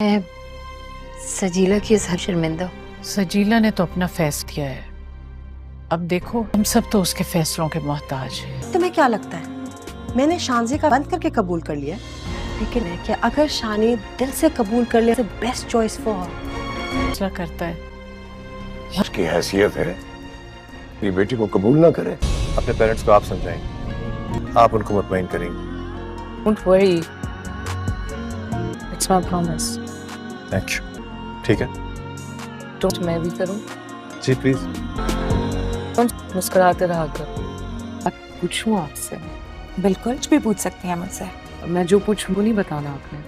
मैं सजीला की इस हर शर्मिंदा हूं। सजीला ने तो अपना फैसला किया है। अब देखो, हम सब तो उसके फैसलों के मोहताज हैं। तुम्हें क्या लगता है मैंने शानजी का बंद करके कबूल कर लिया? लेकिन है कि अगर शानी दिल से कबूल कर ले, बेस्ट चॉइस फॉर हर। फैसला करता है। उसकी हैसियत है कि बेटी को कबूल ना करे। अपने पेरेंट्स को आप समझाएंगे, आप उनको मुतमईन करेंगे। Don't worry, it's my promise. Thank you. ठीक है तो मैं भी करूं। जी प्लीज। तुम मुस्कुराते रहा करो। अब पूछूं आपसे? बिल्कुल, कुछ भी पूछ सकती हैं मुझसे। मैं जो पूछूं वो नहीं बताना आपने।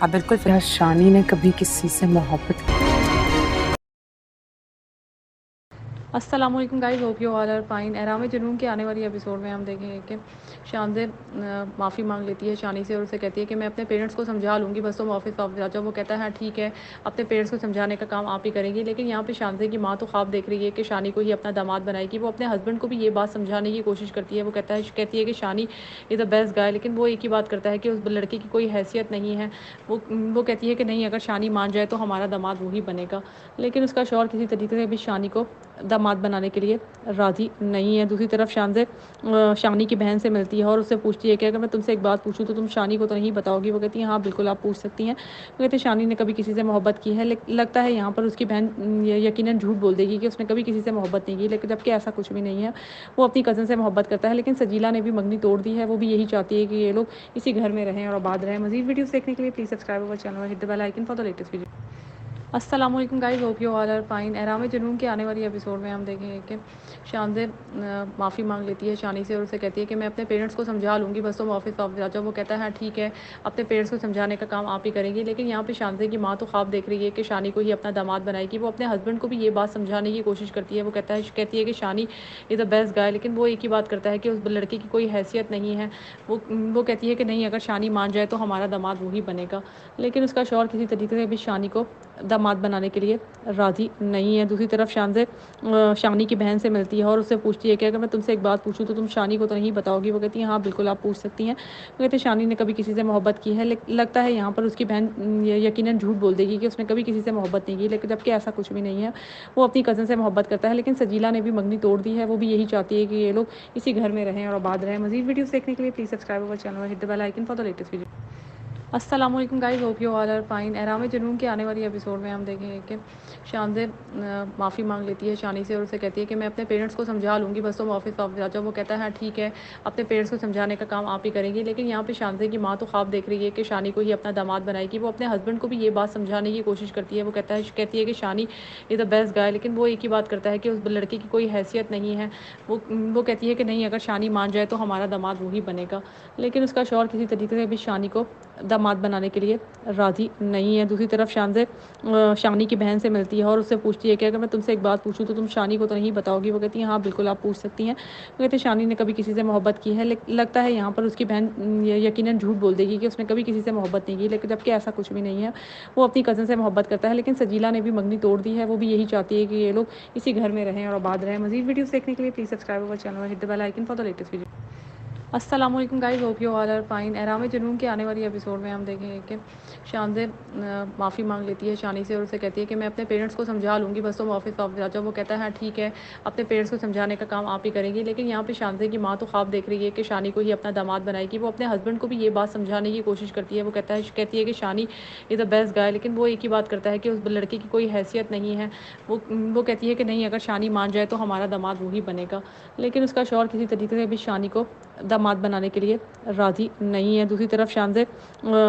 आप बिल्कुल क्या शानी ने कभी किसी से मोहब्बत की? अस्सलाम वालेकुम guys, hope you all are fine. Ehraam Junoon के आने वाली एपिसोड में हम देखेंगे कि शानज़ेब माफ़ी मांग लेती है शानी से और उसे कहती है कि मैं अपने पेरेंट्स को समझा लूँगी, बस तुम ऑफिस आ जाओ। वो कहता है हाँ ठीक है, अपने पेरेंट्स को समझाने का काम आप ही करेंगी। लेकिन यहाँ पे शानज़ेब की माँ तो ख्वाब देख रही है कि शानी को ही अपना दामाद बनाएगी। वो अपने हस्बैंड को भी ये बात समझाने की कोशिश करती है। वो कहती है कि शानी इज़ द बेस्ट गाय, लेकिन वो एक ही बात करता है कि उस लड़के की कोई हैसियत नहीं है। वो कहती है कि नहीं, अगर शानी मान जाए तो हमारा दामाद वही बनेगा। लेकिन उसका शौहर किसी तरीके से भी शानी को दामाद बनाने के लिए राज़ी नहीं है। दूसरी तरफ शानी की बहन से मिलती है और उससे पूछती है कि अगर मैं तुमसे एक बात पूछूं तो तुम शानी को तो नहीं बताओगी? वो कहती है हाँ बिल्कुल आप पूछ सकती हैं। वो कहते हैं शानी ने कभी किसी से मोहब्बत की है, लगता है यहाँ पर उसकी बहन यकीनन झूठ बोल देगी कि उसने कभी किसी से मोहब्बत नहीं की, लेकिन जबकि ऐसा कुछ भी नहीं है। वो अपनी कज़न से मोहब्बत करता है, लेकिन सजीला ने भी मंगनी तोड़ दी है। वो भी यही चाहती है कि ये लोग इसी घर में रहें और आबाद रहें। मज़ीद वीडियोस देखने के लिए please subscribe our channel, hit the bell icon for the latest video. अस्सलाम वालेकुम guys, hope you all are fine. Ehraam Junoon के आने वाली एपिसोड में हम देखेंगे कि शानज़ेब माफ़ी मांग लेती है शानी से और उसे कहती है कि मैं अपने पेरेंट्स को समझा लूँगी, बस तुम ऑफिस आ जाओ। वो कहता है हाँ ठीक है, अपने पेरेंट्स को समझाने का काम आप ही करेंगी। लेकिन यहाँ पे शानज़ेब की माँ तो ख्वाब देख रही है कि शानी को ही अपना दामाद बनाएगी। वो अपने हस्बैंड को भी ये बात समझाने की कोशिश करती है। वो कहती है कि शानी इज़ द बेस्ट गाय, लेकिन वो एक ही बात करता है कि उस लड़के की कोई हैसियत नहीं है। वो कहती है कि नहीं, अगर शानी मान जाए तो हमारा दामाद वही बनेगा। लेकिन उसका शौहर किसी तरीके से भी शानी को दामाद बनाने के लिए राज़ी नहीं है। दूसरी तरफ शानी की बहन से मिलती है और उससे पूछती है कि अगर मैं तुमसे एक बात पूछूं तो तुम शानी को तो नहीं बताओगी? वो कहती है हाँ बिल्कुल आप पूछ सकती हैं। वो कहते हैं शानी ने कभी किसी से मोहब्बत की है, लगता है यहाँ पर उसकी बहन यकीनन झूठ बोल देगी कि उसने कभी किसी से मोहब्बत नहीं की, लेकिन जबकि ऐसा कुछ भी नहीं है। वो अपनी कज़न से मोहब्बत करता है, लेकिन सजीला ने भी मंगनी तोड़ दी है। वो भी यही चाहती है कि ये लोग इसी घर में रहें और आबाद रहें। मज़ीद वीडियोस देखने के लिए please subscribe our channel, hit the bell icon for the latest video. अस्सलाम वालेकुम guys, hope you all are fine. Ehraam Junoon के आने वाली एपिसोड में हम देखेंगे कि शानज़ेब माफ़ी मांग लेती है शानी से और उसे कहती है कि मैं अपने पेरेंट्स को समझा लूँगी, बस तुम ऑफिस आ जाओ। वो कहता है हाँ ठीक है, अपने पेरेंट्स को समझाने का काम आप ही करेंगी। लेकिन यहाँ पे शानज़ेब की माँ तो ख्वाब देख रही है कि शानी को ही अपना दामाद बनाएगी। वो अपने हस्बैंड को भी ये बात समझाने की कोशिश करती है। वो कहती है कि शानी इज़ द बेस्ट गाय, लेकिन वो एक ही बात करता है कि उस लड़के की कोई हैसियत नहीं है। वो कहती है कि नहीं, अगर शानी मान जाए तो हमारा दामाद वही बनेगा। लेकिन उसका शौहर किसी तरीके से भी शानी को दामाद बनाने के लिए राज़ी नहीं है। दूसरी तरफ शानी की बहन से मिलती है और उससे पूछती है कि अगर मैं तुमसे एक बात पूछूं तो तुम शानी को तो नहीं बताओगी? वो कहती है हाँ बिल्कुल आप पूछ सकती हैं। वो कहते हैं शानी ने कभी किसी से मोहब्बत की है, लगता है यहाँ पर उसकी बहन यकीनन झूठ बोल देगी कि उसने कभी किसी से मोहब्बत नहीं की, लेकिन जबकि ऐसा कुछ भी नहीं है। वो अपनी कज़न से मोहब्बत करता है, लेकिन सजीला ने भी मंगनी तोड़ दी है। वो भी यही चाहती है कि ये लोग इसी घर में रहें और आबाद रहें। मज़ीद वीडियोस देखने के लिए please subscribe our channel, hit the bell icon for the latest video. अस्सलाम वालेकुम guys, hope you all are fine. Ehraam Junoon के आने वाली एपिसोड में हम देखेंगे कि शानज़ेब माफ़ी मांग लेती है शानी से और उसे कहती है कि मैं अपने पेरेंट्स को समझा लूँगी, बस तुम ऑफिस आ जाओ। वो कहता है हाँ ठीक है, अपने पेरेंट्स को समझाने का काम आप ही करेंगी। लेकिन यहाँ पे शानज़ेब की माँ तो ख्वाब देख रही है कि शानी को ही अपना दामाद बनाएगी। वो अपने हस्बैंड को भी ये बात समझाने की कोशिश करती है। वो कहती है कि शानी इज़ द बेस्ट गाय, लेकिन वो एक ही बात करता है कि उस लड़के की कोई हैसियत नहीं है। वो कहती है कि नहीं, अगर शानी मान जाए तो हमारा दामाद वही बनेगा। लेकिन उसका शौहर किसी तरीके से भी शानी को दामाद बनाने के लिए राज़ी नहीं है। दूसरी तरफ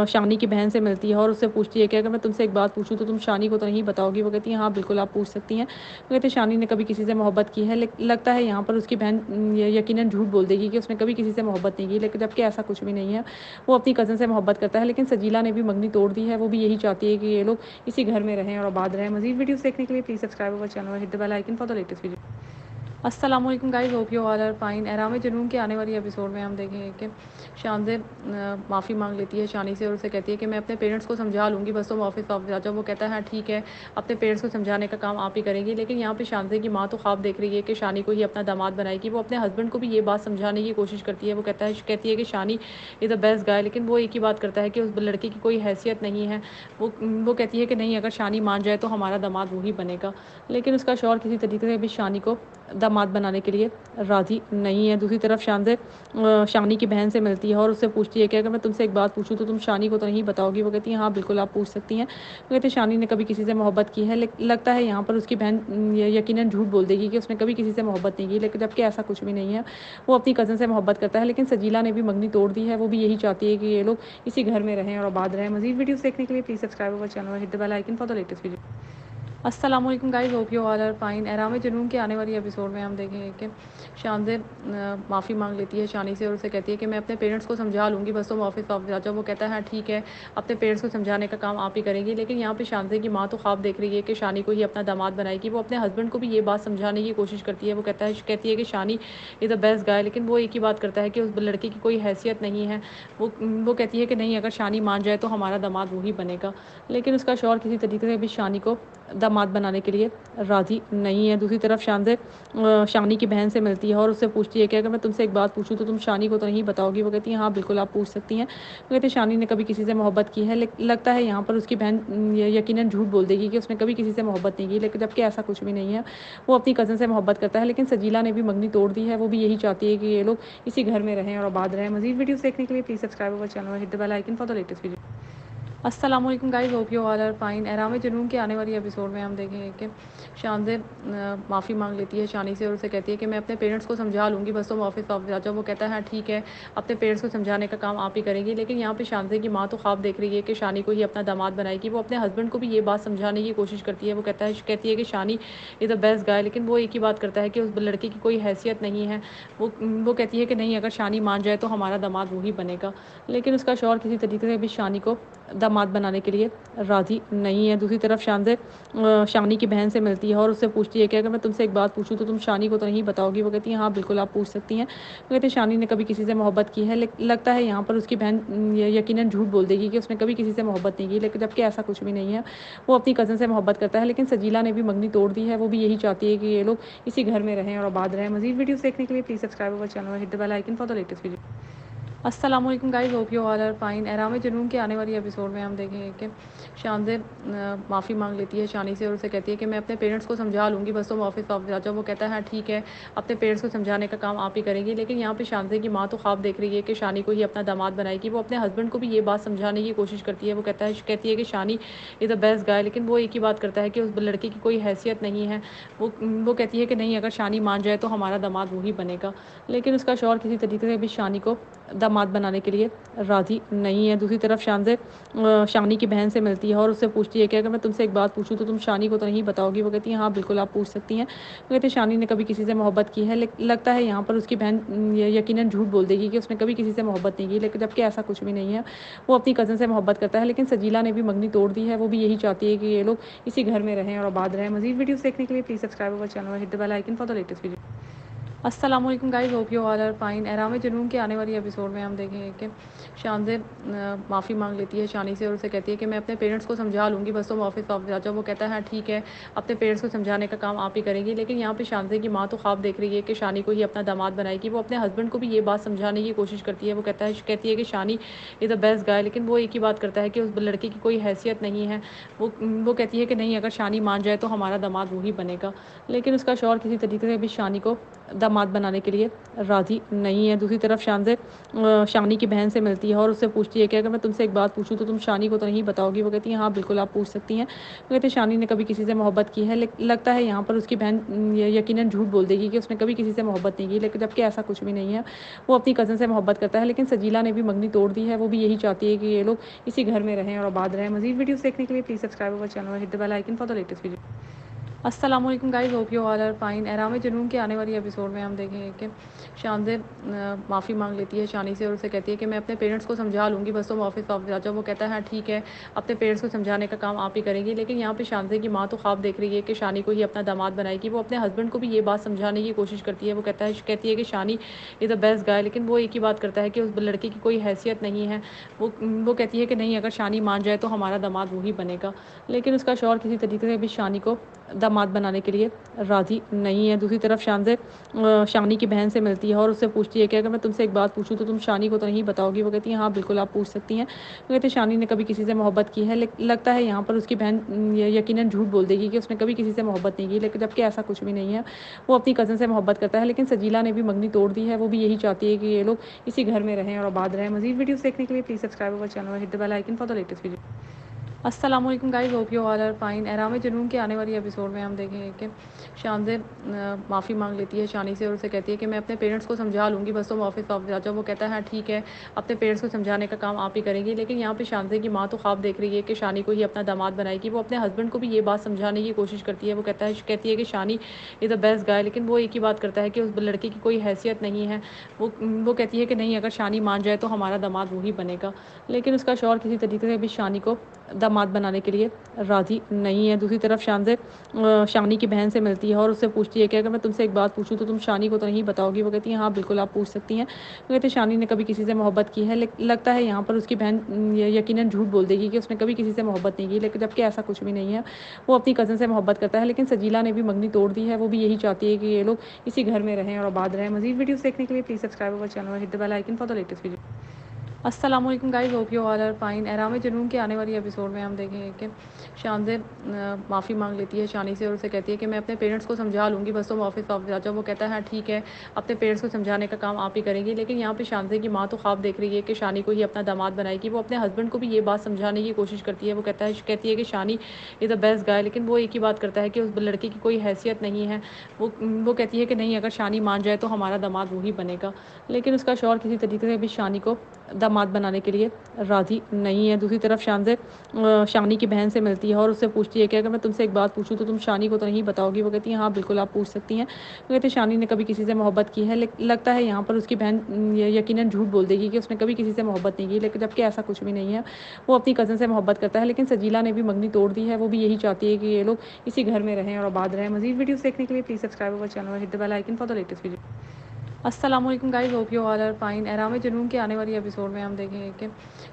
शानी की बहन से मिलती है और उससे पूछती है कि अगर मैं तुमसे एक बात पूछूं तो तुम शानी को तो नहीं बताओगी? वो कहती है हाँ बिल्कुल आप पूछ सकती हैं। वो कहते हैं शानी ने कभी किसी से मोहब्बत की है, लगता है यहाँ पर उसकी बहन यकीनन झूठ बोल देगी कि उसने कभी किसी से मोहब्बत नहीं की, लेकिन जबकि ऐसा कुछ भी नहीं है। वो अपनी कज़न से मोहब्बत करता है, लेकिन सजीला ने भी मंगनी तोड़ दी है। वो भी यही चाहती है कि ये लोग इसी घर में रहें और आबाद रहें। मज़ीद वीडियोस देखने के लिए please subscribe our channel, hit the bell icon for the latest video. अस्सलाम वालेकुम guys, hope you all are fine. Ehraam Junoon के आने वाली एपिसोड में हम देखेंगे कि शानज़ेब माफ़ी मांग लेती है शानी से और उसे कहती है कि मैं अपने पेरेंट्स को समझा लूँगी, बस तुम ऑफिस वापस आ जाओ। वो कहता है हाँ ठीक है, अपने पेरेंट्स को समझाने का काम आप ही करेंगी। लेकिन यहाँ पे शानज़ेब की माँ तो ख्वाब देख रही है कि शानी को ही अपना दामाद बनाएगी। वो अपने हस्बैंड को भी ये बात समझाने की कोशिश करती है। वो कहती है कि शानी इज़ द बेस्ट गाय, लेकिन वो एक ही बात करता है कि उस लड़के की कोई हैसियत नहीं है। वो कहती है कि नहीं, अगर शानी मान जाए तो हमारा दामाद वही बनेगा। लेकिन उसका शौहर किसी तरीके से भी शानी को दामाद बनाने के लिए राज़ी नहीं है। दूसरी तरफ शानी की बहन से मिलती है और उससे पूछती है कि अगर मैं तुमसे एक बात पूछूं तो तुम शानी को तो नहीं बताओगी। वो कहती है हाँ बिल्कुल आप पूछ सकती हैं। वो कहते हैं शानी ने कभी किसी से मोहब्बत की है, लगता है यहाँ पर उसकी बहन यकीनन झूठ बोल देगी कि उसने कभी किसी से मोहब्बत नहीं की, लेकिन जबकि ऐसा कुछ भी नहीं है। वो अपनी कज़न से मोहब्बत करता है, लेकिन सजीला ने भी मंगनी तोड़ दी है। वो भी यही चाहती है कि ये लोग इसी घर में रहें और आबाद रहें। मज़ीद वीडियोस देखने के लिए please subscribe our channel, hit the bell icon for the latest video. अस्सलाम वालेकुम guys, hope you all are fine. Ehraam Junoon के आने वाली एपिसोड में हम देखेंगे कि शानज़ेब माफ़ी मांग लेती है शानी से और उसे कहती है कि मैं अपने पेरेंट्स को समझा लूँगी, बस तुम ऑफिस वापस आ जाओ। वो कहता है हाँ ठीक है, अपने पेरेंट्स को समझाने का काम आप ही करेंगी। लेकिन यहाँ पे शानज़ेब की माँ तो ख्वाब देख रही है कि शानी को ही अपना दामाद बनाएगी। वो अपने हस्बैंड को भी ये बात समझाने की कोशिश करती है। वो कहती है कि शानी इज़ द बेस्ट गाय, लेकिन वो एक ही बात करता है कि उस लड़के की कोई हैसियत नहीं है। वो कहती है कि नहीं, अगर शानी मान जाए तो हमारा दामाद वही बनेगा। लेकिन उसका शौहर किसी तरीके से भी शानी को दामाद बनाने के लिए राज़ी नहीं है। दूसरी तरफ शानी की बहन से मिलती है और उससे पूछती है कि अगर मैं तुमसे एक बात पूछूं तो तुम शानी को तो नहीं बताओगी। वो कहती है हाँ बिल्कुल आप पूछ सकती हैं। वो कहते हैं शानी ने कभी किसी से मोहब्बत की है, लगता है यहाँ पर उसकी बहन यकीनन झूठ बोल देगी कि उसने कभी किसी से मोहब्बत नहीं की, लेकिन जबकि ऐसा कुछ भी नहीं है। वो अपनी कज़न से मोहब्बत करता है, लेकिन सजीला ने भी मंगनी तोड़ दी है। वो भी यही चाहती है कि ये लोग इसी घर में रहें और आबाद रहें। मज़ीद वीडियोस देखने के लिए please subscribe our channel, hit the bell icon for the latest video. अस्सलाम वालेकुम guys, hope you all are fine. Ehraam Junoon के आने वाली एपिसोड में हम देखेंगे कि शानज़ेब माफ़ी मांग लेती है शानी से और उसे कहती है कि मैं अपने पेरेंट्स को समझा लूँगी, बस तुम ऑफिस वापस आ जाओ। वो कहता है हाँ ठीक है, अपने पेरेंट्स को समझाने का काम आप ही करेंगी। लेकिन यहाँ पे शानज़ेब की माँ तो ख्वाब देख रही है कि शानी को ही अपना दामाद बनाएगी। वो अपने हस्बैंड को भी ये बात समझाने की कोशिश करती है। वो कहती है कि शानी इज़ द बेस्ट गाय, लेकिन वो एक ही बात करता है कि उस लड़के की कोई हैसियत नहीं है। वो कहती है कि नहीं, अगर शानी मान जाए तो हमारा दामाद वही बनेगा। लेकिन उसका शौहर किसी तरीके से भी शानी को दामाद बनाने के लिए राज़ी नहीं है। दूसरी तरफ शानी की बहन से मिलती है और उससे पूछती है कि अगर मैं तुमसे एक बात पूछूं तो तुम शानी को तो नहीं बताओगी। वो कहती है हाँ बिल्कुल आप पूछ सकती हैं। वो कहते हैं शानी ने कभी किसी से मोहब्बत की है, लगता है यहाँ पर उसकी बहन यकीनन झूठ बोल देगी कि उसने कभी किसी से मोहब्बत नहीं की, लेकिन जबकि ऐसा कुछ भी नहीं है। वो अपनी कज़न से मोहब्बत करता है, लेकिन सजीला ने भी मंगनी तोड़ दी है। वो भी यही चाहती है कि ये लोग इसी घर में रहें और आबाद रहें। मज़ीद वीडियोस देखने के लिए please subscribe our channel, hit the bell icon for the latest video. अस्सलाम वालेकुम guys, hope you all are fine. Ehraam Junoon के आने वाली एपिसोड में हम देखेंगे कि शानज़ेब माफ़ी मांग लेती है शानी से और उसे कहती है कि मैं अपने पेरेंट्स को समझा लूँगी, बस तुम ऑफिस वापस आ जाओ। वो कहता है हाँ ठीक है, अपने पेरेंट्स को समझाने का काम आप ही करेंगी। लेकिन यहाँ पे शानज़ेब की माँ तो ख्वाब देख रही है कि शानी को ही अपना दामाद बनाएगी। वो अपने हस्बैंड को भी ये बात समझाने की कोशिश करती है। वो कहती है कि शानी इज़ द बेस्ट गाय, लेकिन वो एक ही बात करता है कि उस लड़के की कोई हैसियत नहीं है। वो कहती है कि नहीं, अगर शानी मान जाए तो हमारा दामाद वही बनेगा। लेकिन उसका शौहर किसी तरीके से भी शानी को दामाद बनाने के लिए राज़ी नहीं है। दूसरी तरफ शानी की बहन से मिलती है और उससे पूछती है कि अगर मैं तुमसे एक बात पूछूं तो तुम शानी को तो नहीं बताओगी। वो कहती है हाँ बिल्कुल आप पूछ सकती हैं। वो कहते हैं शानी ने कभी किसी से मोहब्बत की है, लगता है यहाँ पर उसकी बहन यकीनन झूठ बोल देगी कि उसने कभी किसी से मोहब्बत नहीं की, लेकिन जबकि ऐसा कुछ भी नहीं है। वो अपनी कज़न से मोहब्बत करता है, लेकिन सजीला ने भी मंगनी तोड़ दी है। वो भी यही चाहती है कि ये लोग इसी घर में रहें और आबाद रहें। मज़ीद वीडियोस देखने के लिए please subscribe our channel, hit the bell icon for the latest video. अस्सलाम वालेकुम guys, hope you all are fine. Ehraam Junoon के आने वाली एपिसोड में हम देखेंगे कि शानज़ेब माफ़ी मांग लेती है शानी से और उसे कहती है कि मैं अपने पेरेंट्स को समझा लूँगी, बस तुम ऑफिस वापस आ जाओ। वो कहता है हाँ ठीक है, अपने पेरेंट्स को समझाने का काम आप ही करेंगी। लेकिन यहाँ पे शानज़ेब की माँ तो ख्वाब देख रही है कि शानी को ही अपना दामाद बनाएगी। वो अपने हस्बैंड को भी ये बात समझाने की कोशिश करती है। वो कहती है कि शानी इज़ द बेस्ट गाय, लेकिन वो एक ही बात करता है कि उस लड़के की कोई हैसियत नहीं है। वो कहती है कि नहीं, अगर शानी मान जाए तो हमारा दामाद वही बनेगा। लेकिन उसका शौहर किसी तरीके से भी शानी को दामाद बनाने के लिए राज़ी नहीं है। दूसरी तरफ शानी की बहन से मिलती है और उससे पूछती है कि अगर मैं तुमसे एक बात पूछूं तो तुम शानी को तो नहीं बताओगी। वो कहती है हाँ बिल्कुल आप पूछ सकती हैं। वो कहते हैं शानी ने कभी किसी से मोहब्बत की है, लगता है यहाँ पर उसकी बहन यकीनन झूठ बोल देगी कि उसने कभी किसी से मोहब्बत नहीं की, लेकिन जबकि ऐसा कुछ भी नहीं है। वो अपनी कज़न से मोहब्बत करता है, लेकिन सजीला ने भी मंगनी तोड़ दी है। वो भी यही चाहती है कि ये लोग इसी घर में रहें और आबाद रहें। मज़ीद वीडियोस देखने के लिए please subscribe our channel, hit the bell icon for the latest video. अस्सलाम वालेकुम guys, hope you all are fine. Ehraam Junoon के आने वाली एपिसोड में हम देखेंगे कि शानज़ेब माफ़ी मांग लेती है शानी से और उसे कहती है कि मैं अपने पेरेंट्स को समझा लूँगी, बस तुम ऑफिस वापस आ जाओ। वो कहता है हाँ ठीक है, अपने पेरेंट्स को समझाने का काम आप ही करेंगी। लेकिन यहाँ पे शानज़ेब की माँ तो ख्वाब देख रही है कि शानी को ही अपना दामाद बनाएगी। वो अपने हस्बैंड को भी ये बात समझाने की कोशिश करती है। वो कहती है कि शानी इज़ द बेस्ट गाय, लेकिन वो एक ही बात करता है कि उस लड़के की कोई हैसियत नहीं है। वो कहती है कि नहीं, अगर शानी मान जाए तो हमारा दामाद वही बनेगा। लेकिन उसका शौहर किसी तरीके से भी शानी को दामाद बनाने के लिए राज़ी नहीं है। दूसरी तरफ शानी की बहन से मिलती है और उससे पूछती है कि अगर मैं तुमसे एक बात पूछूं तो तुम शानी को तो नहीं बताओगी। वो कहती है हाँ बिल्कुल आप पूछ सकती हैं। वो कहते हैं शानी ने कभी किसी से मोहब्बत की है, लगता है यहाँ पर उसकी बहन यकीनन झूठ बोल देगी कि उसने कभी किसी से मोहब्बत नहीं की, लेकिन जबकि ऐसा कुछ भी नहीं है। वो अपनी कज़न से मोहब्बत करता है, लेकिन सजीला ने भी मंगनी तोड़ दी है। वो भी यही चाहती है कि ये लोग इसी घर में रहें और आबाद रहें। मज़ीद वीडियोस देखने के लिए please subscribe our channel, hit the bell icon for the latest video. अस्सलाम वालेकुम guys, hope you all are fine. Ehraam Junoon के आने वाली एपिसोड में हम देखेंगे कि शानज़ेब माफ़ी मांग लेती है शानी से और उसे कहती है कि मैं अपने पेरेंट्स को समझा लूँगी, बस तुम ऑफिस वापस आ जाओ। वो कहता है हाँ ठीक है, अपने पेरेंट्स को समझाने का काम आप ही करेंगी। लेकिन यहाँ पे शानज़ेब की माँ तो ख्वाब देख रही है कि शानी को ही अपना दामाद बनाएगी। वो अपने हस्बैंड को भी ये बात समझाने की कोशिश करती है। वो कहती है कि शानी इज़ द बेस्ट गाय, लेकिन वो एक ही बात करता है कि उस लड़के की कोई हैसियत नहीं है। वो कहती है कि नहीं, अगर शानी मान जाए तो हमारा दामाद वही बनेगा। लेकिन उसका शौहर किसी तरीके से भी शानी को दामाद बनाने के लिए राज़ी नहीं है। दूसरी तरफ शानी की बहन से मिलती है और उससे पूछती है कि अगर मैं तुमसे एक बात पूछूं तो तुम शानी को तो नहीं बताओगी। वो कहती है हाँ बिल्कुल आप पूछ सकती हैं। वो कहते हैं शानी ने कभी किसी से मोहब्बत की है, लगता है यहाँ पर उसकी बहन यकीनन झूठ बोल देगी कि उसने कभी किसी से मोहब्बत नहीं की, लेकिन जबकि ऐसा कुछ भी नहीं है। वो अपनी कज़न से मोहब्बत करता है, लेकिन सजीला ने भी मंगनी तोड़ दी है। वो भी यही चाहती है कि ये लोग इसी घर में रहें और आबाद रहें। मज़ीद वीडियोस देखने के लिए please subscribe our channel, hit the bell icon for the latest video. अस्सलाम वालेकुम guys, hope you all are fine. Ehraam Junoon के आने वाली एपिसोड में हम देखेंगे कि शानज़ेब माफ़ी मांग लेती है शानी से और उसे कहती है कि मैं अपने पेरेंट्स को समझा लूँगी, बस तुम ऑफिस वापस आ जाओ। वो कहता है हाँ ठीक है, अपने पेरेंट्स को समझाने का काम आप ही करेंगी। लेकिन यहाँ पे शानज़ेब की माँ तो ख्वाब देख रही है कि शानी को ही अपना दामाद बनाएगी। वो अपने हस्बैंड को भी ये बात समझाने की कोशिश करती है। वो कहती है कि शानी इज़ द बेस्ट गाय, लेकिन वो एक ही बात करता है कि उस लड़के की कोई हैसियत नहीं है। वो कहती है कि नहीं, अगर शानी मान जाए तो हमारा दामाद वही बनेगा। लेकिन उसका शौहर किसी तरीके से भी शानी को दामाद बनाने के लिए राज़ी नहीं है। दूसरी तरफ शानी की बहन से मिलती है और उससे पूछती है कि अगर मैं तुमसे एक बात पूछूं तो तुम शानी को तो नहीं बताओगी। वो कहती है हाँ बिल्कुल आप पूछ सकती हैं। वो कहते हैं शानी ने कभी किसी से मोहब्बत की है, लगता है यहाँ पर उसकी बहन यकीनन झूठ बोल देगी कि उसने कभी किसी से मोहब्बत नहीं की, लेकिन जबकि ऐसा कुछ भी नहीं है। वो अपनी कज़न से मोहब्बत करता है, लेकिन सजीला ने भी मंगनी तोड़ दी है। वो भी यही चाहती है कि ये लोग इसी घर में रहें और आबाद रहें। मज़ीद वीडियोस देखने के लिए please subscribe our channel, hit the bell icon for the latest video. अस्सलाम वालेकुम guys, hope you all are fine. Ehraam Junoon के आने वाली एपिसोड में हम देखेंगे कि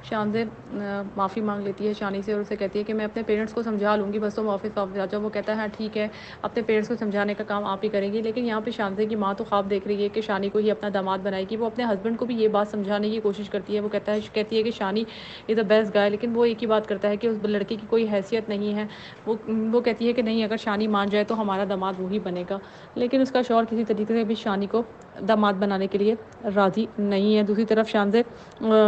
शानज़ेब माफ़ी मांग लेती है शानी से और उसे कहती है कि मैं अपने पेरेंट्स को समझा लूँगी, बस तुम ऑफिस वापस आ जाओ। वो कहता है हाँ ठीक है, अपने पेरेंट्स को समझाने का काम आप ही करेंगी। लेकिन यहाँ पे शानज़ेब की माँ तो ख्वाब देख रही है कि शानी को ही अपना दामाद बनाएगी। वो अपने हस्बैंड को भी ये बात समझाने की कोशिश करती है। वो कहती है कि शानी इज़ द बेस्ट गाय, लेकिन वो एक ही बात करता है कि उस लड़के की कोई हैसियत नहीं है। वो कहती है कि नहीं, अगर शानी मान जाए तो हमारा दामाद वही बनेगा। लेकिन उसका शौहर किसी तरीके से भी शानी को दामाद बनाने के लिए राज़ी नहीं है। दूसरी तरफ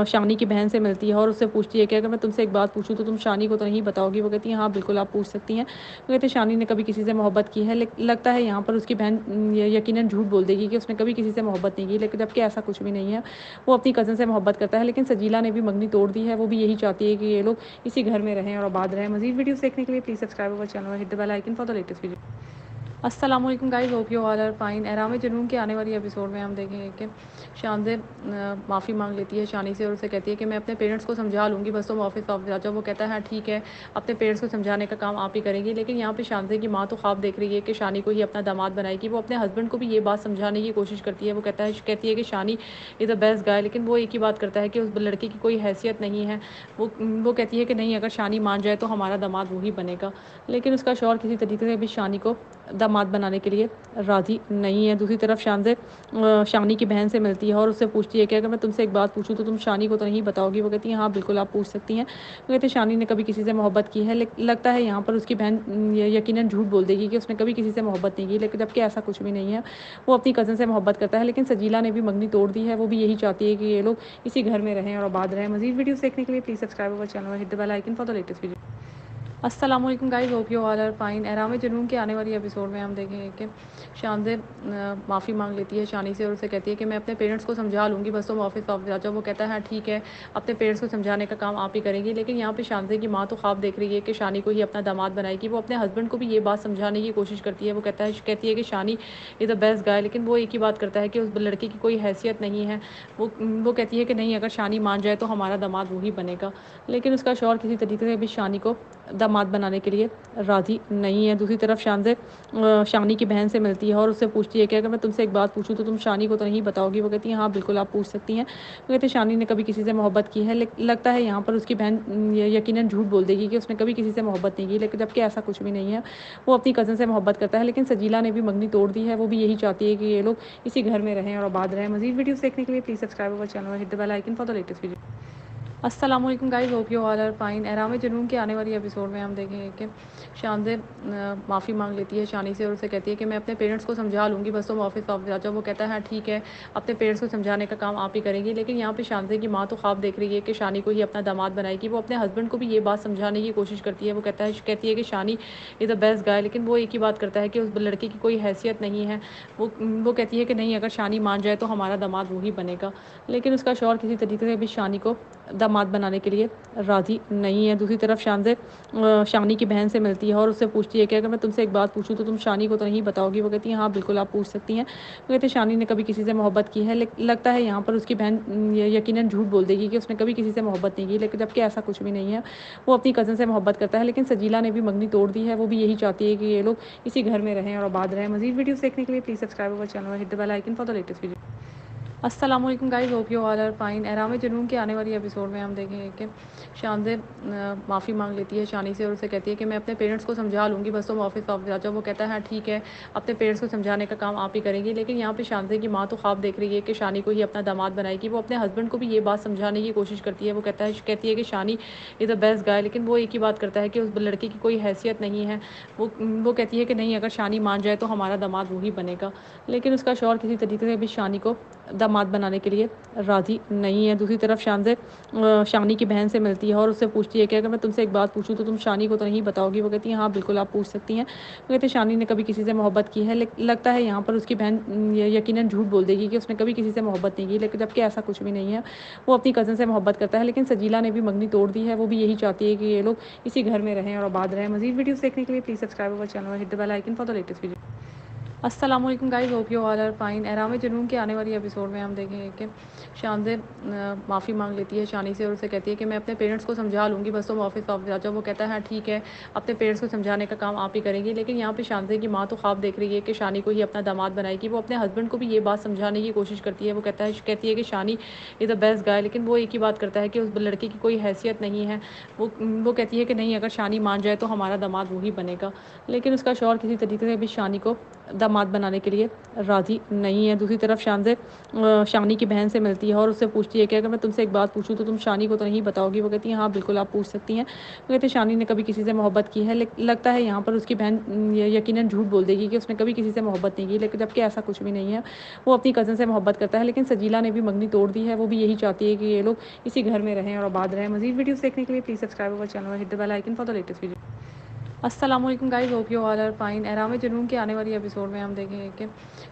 शानी की बहन से मिलती है और उससे पूछती है कि अगर मैं तुमसे एक बात पूछूं तो तुम शानी को तो नहीं बताओगी। वो कहती है हाँ बिल्कुल आप पूछ सकती हैं। वो कहते हैं शानी ने कभी किसी से मोहब्बत की है, लगता है यहाँ पर उसकी बहन यकीनन झूठ बोल देगी कि उसने कभी किसी से मोहब्बत नहीं की, लेकिन जबकि ऐसा कुछ भी नहीं है। वो अपनी कज़न से मोहब्बत करता है, लेकिन सजीला ने भी मंगनी तोड़ दी है। वो भी यही चाहती है कि ये लोग इसी घर में रहें और आबाद रहें। मज़ीद वीडियोस देखने के लिए please subscribe our channel, hit the bell icon for the latest video. अस्सलाम वालेकुम guys, hope you all are fine. Ehraam Junoon के आने वाली एपिसोड में हम देखेंगे कि शानज़ेब माफ़ी मांग लेती है शानी से और उसे कहती है कि मैं अपने पेरेंट्स को समझा लूँगी, बस तुम ऑफिस वापस आ जाओ। वो कहता है हाँ ठीक है, अपने पेरेंट्स को समझाने का काम आप ही करेंगी। लेकिन यहाँ पे शानज़ेब की माँ तो ख्वाब देख रही है कि शानी को ही अपना दामाद बनाएगी। वो अपने हस्बैंड को भी ये बात समझाने की कोशिश करती है। वो कहती है कि शानी इज़ द बेस्ट गाय, लेकिन वो एक ही बात करता है कि उस लड़के की कोई हैसियत नहीं है। वो कहती है कि नहीं, अगर शानी मान जाए तो हमारा दामाद वही बनेगा। लेकिन उसका शौहर किसी तरीके से भी शानी को दामाद बनाने के लिए राज़ी नहीं है। दूसरी तरफ शानी की बहन से मिलती है और उससे पूछती है कि अगर मैं तुमसे एक बात पूछूं तो तुम शानी को तो नहीं बताओगी। वो कहती है हाँ बिल्कुल आप पूछ सकती हैं। वो कहते हैं शानी ने कभी किसी से मोहब्बत की है, लगता है यहाँ पर उसकी बहन यकीनन झूठ बोल देगी कि उसने कभी किसी से मोहब्बत नहीं की, लेकिन जबकि ऐसा कुछ भी नहीं है। वो अपनी कज़न से मोहब्बत करता है, लेकिन सजीला ने भी मंगनी तोड़ दी है। वो भी यही चाहती है कि ये लोग इसी घर में रहें और आबाद रहें। मज़ीद वीडियोस देखने के लिए please subscribe our channel, hit the bell icon for the latest video. अस्सलाम वालेकुम guys, hope you all are fine. Ehraam Junoon के आने वाली एपिसोड में हम देखेंगे कि शानज़ेब माफ़ी मांग लेती है शानी से और उसे कहती है कि मैं अपने पेरेंट्स को समझा लूँगी, बस तुम ऑफिस आ जाओ। वो कहता है हाँ ठीक है, अपने पेरेंट्स को समझाने का काम आप ही करेंगी। लेकिन यहाँ पे शानज़ेब की माँ तो ख्वाब देख रही है कि शानी को ही अपना दामाद बनाएगी। वो अपने हस्बैंड को भी ये बात समझाने की कोशिश करती है। वो कहती है कि शानी इज़ द बेस्ट गाय, लेकिन वो एक ही बात करता है कि उस लड़के की कोई हैसियत नहीं है। वो कहती है कि नहीं, अगर शानी मान जाए तो हमारा दामाद वही बनेगा। लेकिन उसका शौहर किसी तरीके से भी शानी को दामाद बनाने के लिए राज़ी नहीं है। दूसरी तरफ शानी की बहन से मिलती है और उससे पूछती है कि अगर मैं तुमसे एक बात पूछूं तो तुम शानी को तो नहीं बताओगी। वो कहती है हाँ बिल्कुल आप पूछ सकती हैं। वो कहते हैं शानी ने कभी किसी से मोहब्बत की है, लगता है यहाँ पर उसकी बहन यकीनन झूठ बोल देगी कि उसने कभी किसी से मोहब्बत नहीं की, लेकिन जबकि ऐसा कुछ भी नहीं है। वो अपनी कज़न से मोहब्बत करता है, लेकिन सजीला ने भी मंगनी तोड़ दी है। वो भी यही चाहती है कि ये लोग इसी घर में रहें और आबाद रहें। मज़ीद वीडियोस देखने के लिए please subscribe our channel, hit the bell icon for the latest video. अस्सलाम वालेकुम guys, hope you all are fine. Ehraam Junoon के आने वाली एपिसोड में हम देखेंगे कि शानज़ेब माफ़ी मांग लेती है शानी से और उसे कहती है कि मैं अपने पेरेंट्स को समझा लूँगी, बस तुम ऑफिस आ जाओ। वो कहता है हाँ ठीक है, अपने पेरेंट्स को समझाने का काम आप ही करेंगी। लेकिन यहाँ पे शानज़ेब की माँ तो ख्वाब देख रही है कि शानी को ही अपना दामाद बनाएगी। वो अपने हस्बैंड को भी ये बात समझाने की कोशिश करती है। वो कहती है कि शानी इज़ द बेस्ट गाय, लेकिन वो एक ही बात करता है कि उस लड़के की कोई हैसियत नहीं है। वो कहती है कि नहीं, अगर शानी मान जाए तो हमारा दामाद वही बनेगा। लेकिन उसका शौहर किसी तरीके से भी शानी को दामाद बनाने के लिए राज़ी नहीं है। दूसरी तरफ शानी की बहन से मिलती है और उससे पूछती है कि अगर मैं तुमसे एक बात पूछूं तो तुम शानी को तो नहीं बताओगी। वो कहती है हाँ बिल्कुल आप पूछ सकती हैं। वो कहते हैं शानी ने कभी किसी से मोहब्बत की है, लगता है यहाँ पर उसकी बहन यकीनन झूठ बोल देगी कि उसने कभी किसी से मोहब्बत नहीं की, लेकिन जबकि ऐसा कुछ भी नहीं है। वो अपनी कज़न से मोहब्बत करता है, लेकिन सजीला ने भी मंगनी तोड़ दी है। वो भी यही चाहती है कि ये लोग इसी घर में रहें और आबाद रहें। मज़ीद वीडियोस देखने के लिए please subscribe our channel, hit the bell icon for the latest video. अस्सलाम वालेकुम guys, hope you all are fine. Ehraam Junoon के आने वाली एपिसोड में हम देखेंगे कि शानज़ेब माफ़ी मांग लेती है शानी से और उसे कहती है कि मैं अपने पेरेंट्स को समझा लूँगी, बस तुम ऑफिस आ जाओ। वो कहता है हाँ ठीक है, अपने पेरेंट्स को समझाने का काम आप ही करेंगी। लेकिन यहाँ पे शानज़ेब की माँ तो ख्वाब देख रही है कि शानी को ही अपना दामाद बनाएगी। वो अपने हस्बैंड को भी ये बात समझाने की कोशिश करती है। वो कहती है कि शानी इज़ द बेस्ट गाय, लेकिन वो एक ही बात करता है कि उस लड़के की कोई हैसियत नहीं है। वो कहती है कि नहीं, अगर शानी मान जाए तो हमारा दामाद वही बनेगा। लेकिन उसका शौहर किसी तरीके से भी शानी को दामाद बनाने के लिए राज़ी नहीं है। दूसरी तरफ शानी की बहन से मिलती है और उससे पूछती है कि अगर मैं तुमसे एक बात पूछूं तो तुम शानी को तो नहीं बताओगी। वो कहती है हाँ बिल्कुल आप पूछ सकती हैं। वो कहते हैं शानी ने कभी किसी से मोहब्बत की है, लगता है यहाँ पर उसकी बहन यकीनन झूठ बोल देगी कि उसने कभी किसी से मोहब्बत नहीं की, लेकिन जबकि ऐसा कुछ भी नहीं है। वो अपनी कज़न से मोहब्बत करता है, लेकिन सजीला ने भी मंगनी तोड़ दी है। वो भी यही चाहती है कि ये लोग इसी घर में रहें और आबाद रहें। मज़ीद वीडियोस देखने के लिए please subscribe our channel, hit the bell icon for the latest video. अस्सलाम वालेकुम guys, hope you all are fine. Ehraam Junoon के आने वाली एपिसोड में हम देखेंगे कि शानज़ेब माफ़ी मांग लेती है शानी से और उसे कहती है कि मैं अपने पेरेंट्स को समझा लूँगी, बस तुम ऑफिस आ जाओ। वो कहता है हाँ ठीक है, अपने पेरेंट्स को समझाने का काम आप ही करेंगी। लेकिन यहाँ पे शानज़ेब की माँ तो ख्वाब देख रही है कि शानी को ही अपना दामाद बनाएगी। वो अपने हस्बैंड को भी ये बात समझाने की कोशिश करती है। वो कहती है कि शानी इज़ द बेस्ट गाय, लेकिन वो एक ही बात करता है कि उस लड़के की कोई हैसियत नहीं है। वो कहती है कि नहीं, अगर शानी मान जाए तो हमारा दामाद वही बनेगा। लेकिन उसका शौहर किसी तरीके से भी शानी को दामाद बनाने के लिए राज़ी नहीं है। दूसरी तरफ शानी की बहन से मिलती है और उससे पूछती है कि अगर मैं तुमसे एक बात पूछूं तो तुम शानी को तो नहीं बताओगी। वो कहती है हाँ बिल्कुल आप पूछ सकती हैं। वो कहते हैं शानी ने कभी किसी से मोहब्बत की है, लगता है यहाँ पर उसकी बहन यकीनन झूठ बोल देगी कि उसने कभी किसी से मोहब्बत नहीं की, लेकिन जबकि ऐसा कुछ भी नहीं है। वो अपनी कज़न से मोहब्बत करता है, लेकिन सजीला ने भी मंगनी तोड़ दी है। वो भी यही चाहती है कि ये लोग इसी घर में रहें और आबाद रहें। मज़ीद वीडियोस देखने के लिए please subscribe our channel, hit the bell icon for the latest video. अस्सलाम वालेकुम guys, hope you all are fine. Ehraam Junoon के आने वाली एपिसोड में हम देखेंगे कि